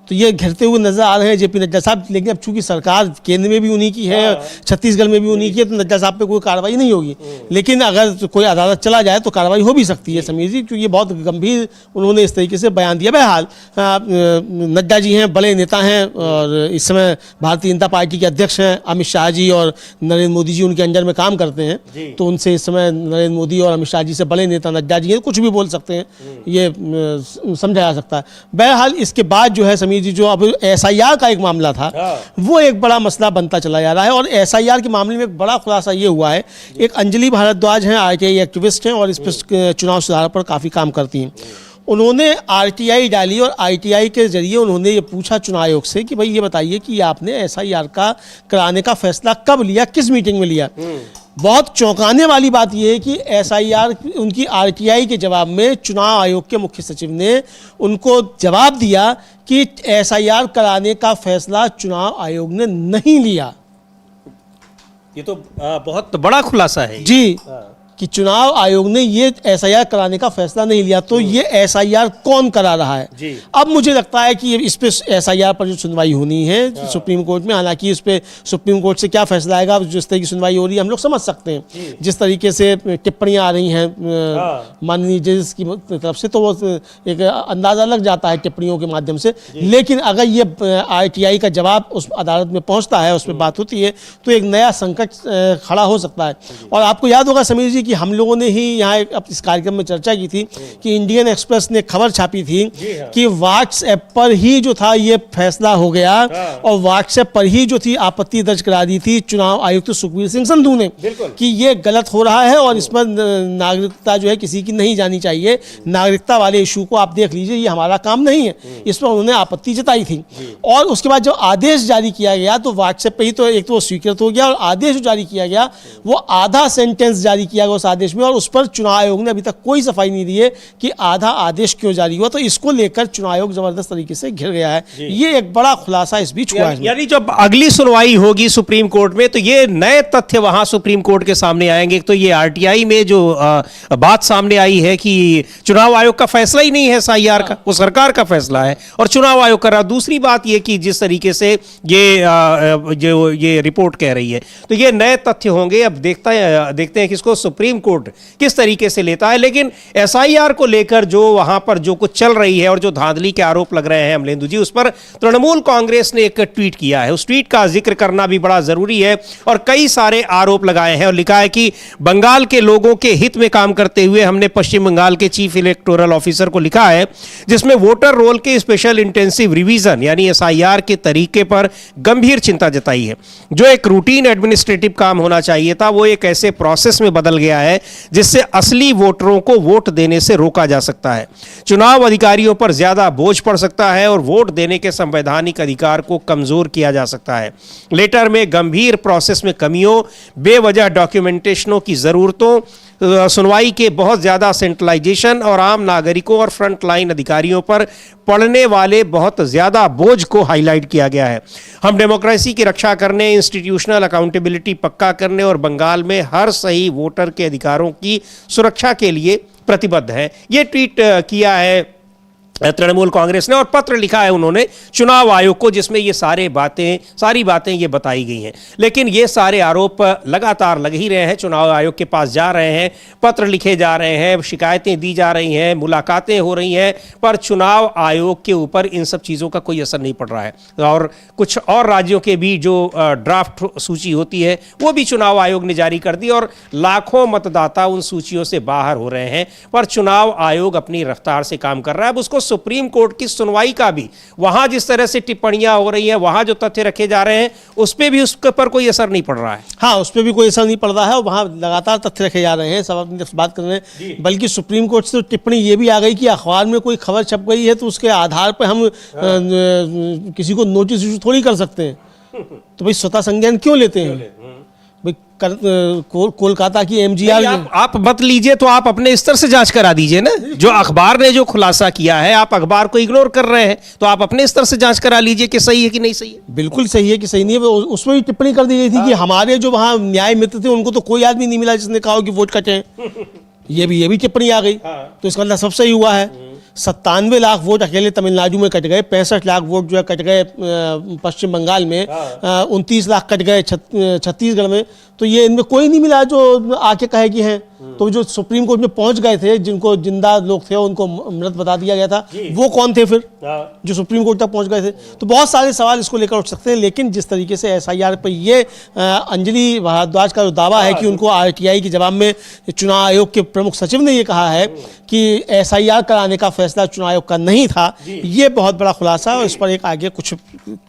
तो ये घिरते हुए नजर आ रहे हैं जेपी नड्डा साहब। लेकिन अब चूंकि सरकार केंद्र में भी उन्हीं की है, छत्तीसगढ़ में भी उन्हीं की है, तो नड्डा साहब पे कोई कार्रवाई नहीं होगी। लेकिन अगर तो कोई अदालत चला जाए तो कार्रवाई हो भी सकती है समीर जी, क्योंकि ये बहुत गंभीर उन्होंने इस तरीके से बयान दिया। बहरहाल नड्डा जी हैं, बड़े नेता हैं और इस समय भारतीय जनता पार्टी के अध्यक्ष हैं। अमित शाह जी और नरेंद्र मोदी जी उनके अंडर में काम करते हैं, तो उनसे इस समय नरेंद्र मोदी और अमित शाह जी से बड़े नेता नड्डा जी हैं, कुछ भी बोल सकते हैं, ये समझा जा सकता है। बहरहाल इसके बाद जो है समीर जी, जो अब एसआईआर का एक मामला था, वो एक बड़ा मसला बनता चला जा रहा है। और एसआईआर के मामले में एक बड़ा खुलासा ये हुआ है, एक अंजलि भारद्वाज हैं, आरटीआई एक्टिविस्ट हैं और इस पर चुनाव सुधार पर काफ़ी काम करती हैं। उन्होंने आरटीआई डाली और आरटीआई के जरिए उन्होंने ये पूछा चुनाव आयोग से कि भाई ये बताइए कि आपने एसआईआर का कराने का फैसला कब लिया, किस मीटिंग में लिया। बहुत चौंकाने वाली बात यह है कि एसआईआर, उनकी आरटीआई के जवाब में चुनाव आयोग के मुख्य सचिव ने उनको जवाब दिया कि एसआईआर कराने का फैसला चुनाव आयोग ने नहीं लिया। ये तो बहुत बड़ा खुलासा है जी, कि चुनाव आयोग ने ये एसआईआर कराने का फैसला नहीं लिया। तो ये एसआईआर कौन करा रहा है? अब मुझे लगता है कि इस पे एसआईआर पर जो सुनवाई होनी है सुप्रीम कोर्ट में, हालांकि इस पे सुप्रीम कोर्ट से क्या फैसला आएगा, जिस तरह की सुनवाई हो रही है हम लोग समझ सकते हैं, जिस तरीके से टिप्पणियां आ रही हैं माननीय जज की तरफ से, तो वो एक अंदाजा लग जाता है टिप्पणियों के माध्यम से। लेकिन अगर ये आरटीआई का जवाब उस अदालत में पहुंचता है, उस पर बात होती है, तो एक नया संकट खड़ा हो सकता है। और आपको याद होगा समीर जी कि हम लोगों ने ही यहाँ इस कार्यक्रम में चर्चा की थी कि इंडियन एक्सप्रेस ने खबर छापी थी कि व्हाट्सएप पर ही जो था ये फैसला हो गया और व्हाट्सएप पर ही जो थी आपत्ति दर्ज करा दी थी चुनाव आयुक्त सुखबीर सिंह संधू ने कि ये गलत हो रहा है और इस पर नागरिकता जो है किसी की नहीं जानी चाहिए। नागरिकता वाले इशू को आप देख लीजिए, ये हमारा काम नहीं है, इस पर उन्होंने आपत्ति जताई थी। और उसके बाद जब आदेश जारी किया गया तो व्हाट्सएप पर ही तो एक तो वो स्वीकृत हो गया और आदेश जो जारी किया गया वो आधा सेंटेंस जारी किया गया उस आदेश में, और उस पर चुनाव आयोग ने अभी तक कोई सफाई नहीं दी है कि आधा आदेश क्यों जारी हुआ। तो इसको लेकर चुनाव आयोग जबरदस्त तरीके से घिर गया है। ये एक बड़ा खुलासा इस बीच हुआ है। यानी जब अगली सुनवाई होगी सुप्रीम कोर्ट में तो ये नए तथ्य वहां सुप्रीम कोर्ट के सामने आएंगे। तो ये आरटीआई में जो बात सामने आई है कि चुनाव आयोग का फैसला ही नहीं है एसआईआर का, वो सरकार का फैसला है और चुनाव आयोग कर रहा। दूसरी बात ये कि जिस तरीके से ये रिपोर्ट कह रही है तो ये नए तथ्य होंगे। अब देखते हैं कि इसको सुप्रीम कोर्ट किस तरीके से लेता है। लेकिन एसआईआर को लेकर जो वहां पर जो कुछ चल रही है और जो धांधली के आरोप लग रहे हैं अमलेंदु जी, उस पर तृणमूल कांग्रेस ने एक ट्वीट किया है। उस ट्वीट का जिक्र करना भी बड़ा जरूरी है और कई सारे आरोप लगाए हैं और लिखा है कि बंगाल के लोगों के हित में काम करते हुए हमने पश्चिम बंगाल के चीफ इलेक्टोरल ऑफिसर को लिखा है, जिसमें वोटर रोल के स्पेशल इंटेंसिव रिवीजन यानी एसआईआर के तरीके पर गंभीर चिंता जताई है। जो एक रूटीन एडमिनिस्ट्रेटिव काम होना चाहिए था वो एक ऐसे प्रोसेस में बदल गया है जिससे असली वोटरों को वोट देने से रोका जा सकता है। चुनाव अधिकारियों पर ज्यादा बोझ पड़ सकता है और वोट देने के संवैधानिक अधिकार को कमजोर किया जा सकता है। लेटर में गंभीर प्रोसेस में कमियों, बेवजह डॉक्यूमेंटेशनों की जरूरतों, सुनवाई के बहुत ज़्यादा सेंट्रलाइजेशन और आम नागरिकों और फ्रंट लाइन अधिकारियों पर पड़ने वाले बहुत ज़्यादा बोझ को हाईलाइट किया गया है। हम डेमोक्रेसी की रक्षा करने, इंस्टीट्यूशनल अकाउंटेबिलिटी पक्का करने और बंगाल में हर सही वोटर के अधिकारों की सुरक्षा के लिए प्रतिबद्ध हैं। ये ट्वीट किया है तृणमूल कांग्रेस ने और पत्र लिखा है उन्होंने चुनाव आयोग को, जिसमें ये सारी बातें ये बताई गई हैं। लेकिन ये सारे आरोप लगातार लग ही रहे हैं। चुनाव आयोग के पास जा रहे हैं, पत्र लिखे जा रहे हैं, शिकायतें दी जा रही हैं, मुलाकातें हो रही हैं, पर चुनाव आयोग के ऊपर इन सब चीज़ों का कोई असर नहीं पड़ रहा है। और कुछ और राज्यों के भी जो ड्राफ्ट सूची होती है वो भी चुनाव आयोग ने जारी कर दी और लाखों मतदाता उन सूचियों से बाहर हो रहे हैं, पर चुनाव आयोग अपनी रफ्तार से काम कर रहा है। अब उसको सुप्रीम कोर्ट की सुनवाई का भी वहां जिस तरह से टिप्पणियां हो रही हैं, वहां जो तथ्य रखे जा रहे हैं उस पर भी उसके पर कोई असर नहीं पड़ रहा है। हाँ, उस पर भी कोई असर नहीं पड़ रहा है और वहां लगातार तथ्य रखे जा रहे हैं, सब अपनी बात कर रहे हैं। बल्कि सुप्रीम कोर्ट से तो टिप्पणी ये भी आ गई कि अखबार में कोई खबर छप गई है तो उसके आधार पर हम किसी को नोटिस इशू थोड़ी कर सकते हैं। तो भाई स्वतः संज्ञान क्यों लेते हैं? कोलकाता की एमजीआर आप मत लीजिए तो आप अपने स्तर से जांच करा दीजिए ना। जो अखबार ने जो खुलासा किया है, आप अखबार को इग्नोर कर रहे हैं तो आप अपने स्तर से जांच करा लीजिए कि सही है कि नहीं सही है। बिल्कुल सही है कि सही नहीं है। उसमें भी टिप्पणी कर दी गई थी कि हमारे जो वहाँ न्याय मित्र थे उनको तो कोई आदमी नहीं मिला जिसने कहा कि वोट कटे। ये भी टिप्पणी आ गई। तो इसका मतलब सब सही हुआ है। 97 लाख वोट अकेले तमिलनाडु में कट गए, 65 लाख वोट जो है कट गए पश्चिम बंगाल में, 29 लाख कट गए छत्तीसगढ़ में। तो ये इनमें कोई नहीं मिला जो आके कहे कि हैं। तो जो सुप्रीम कोर्ट में पहुंच गए थे, जिनको जिंदा लोग थे उनको मृत बता दिया गया था, वो कौन थे फिर जो सुप्रीम कोर्ट तक पहुंच गए थे? तो बहुत सारे सवाल इसको लेकर उठ सकते हैं। लेकिन जिस तरीके से एसआईआर पर ये अंजलि भारद्वाज का जो दावा है कि उनको आरटीआई के जवाब में चुनाव आयोग के प्रमुख सचिव ने ये कहा है कि एसआईआर कराने का फैसला चुनाव आयोग का नहीं था, ये बहुत बड़ा खुलासा है और इस पर एक आगे कुछ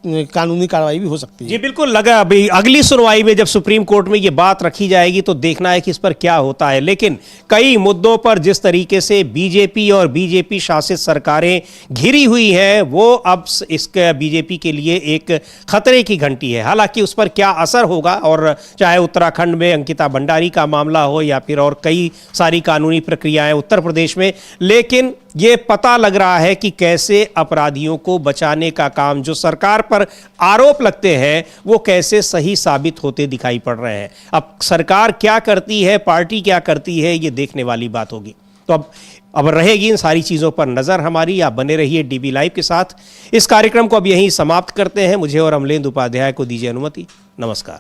कानूनी कार्रवाई भी हो सकती है। जी बिल्कुल, लगा अभी अगली सुनवाई में जब सुप्रीम कोर्ट में ये बात रखी जाएगी तो देखना है कि इस पर क्या होता है। लेकिन कई मुद्दों पर जिस तरीके से बीजेपी और बीजेपी शासित सरकारें घिरी हुई हैं, वो अब इसके बीजेपी के लिए एक खतरे की घंटी है। हालांकि उस पर क्या असर होगा, और चाहे उत्तराखंड में अंकिता भंडारी का मामला हो या फिर और कई सारी कानूनी प्रक्रियाएं उत्तर प्रदेश में, लेकिन ये पता लग रहा है कि कैसे अपराधियों को बचाने का काम जो सरकार पर आरोप लगते हैं वो कैसे सही साबित होते दिखाई पड़ रहे हैं। अब सरकार क्या करती है, पार्टी क्या करती है, ये देखने वाली बात होगी। तो अब रहेगी इन सारी चीज़ों पर नज़र हमारी। आप बने रहिए डीबी लाइव के साथ। इस कार्यक्रम को अब यहीं समाप्त करते हैं। मुझे और अमलेंदु उपाध्याय को दीजिए अनुमति। नमस्कार।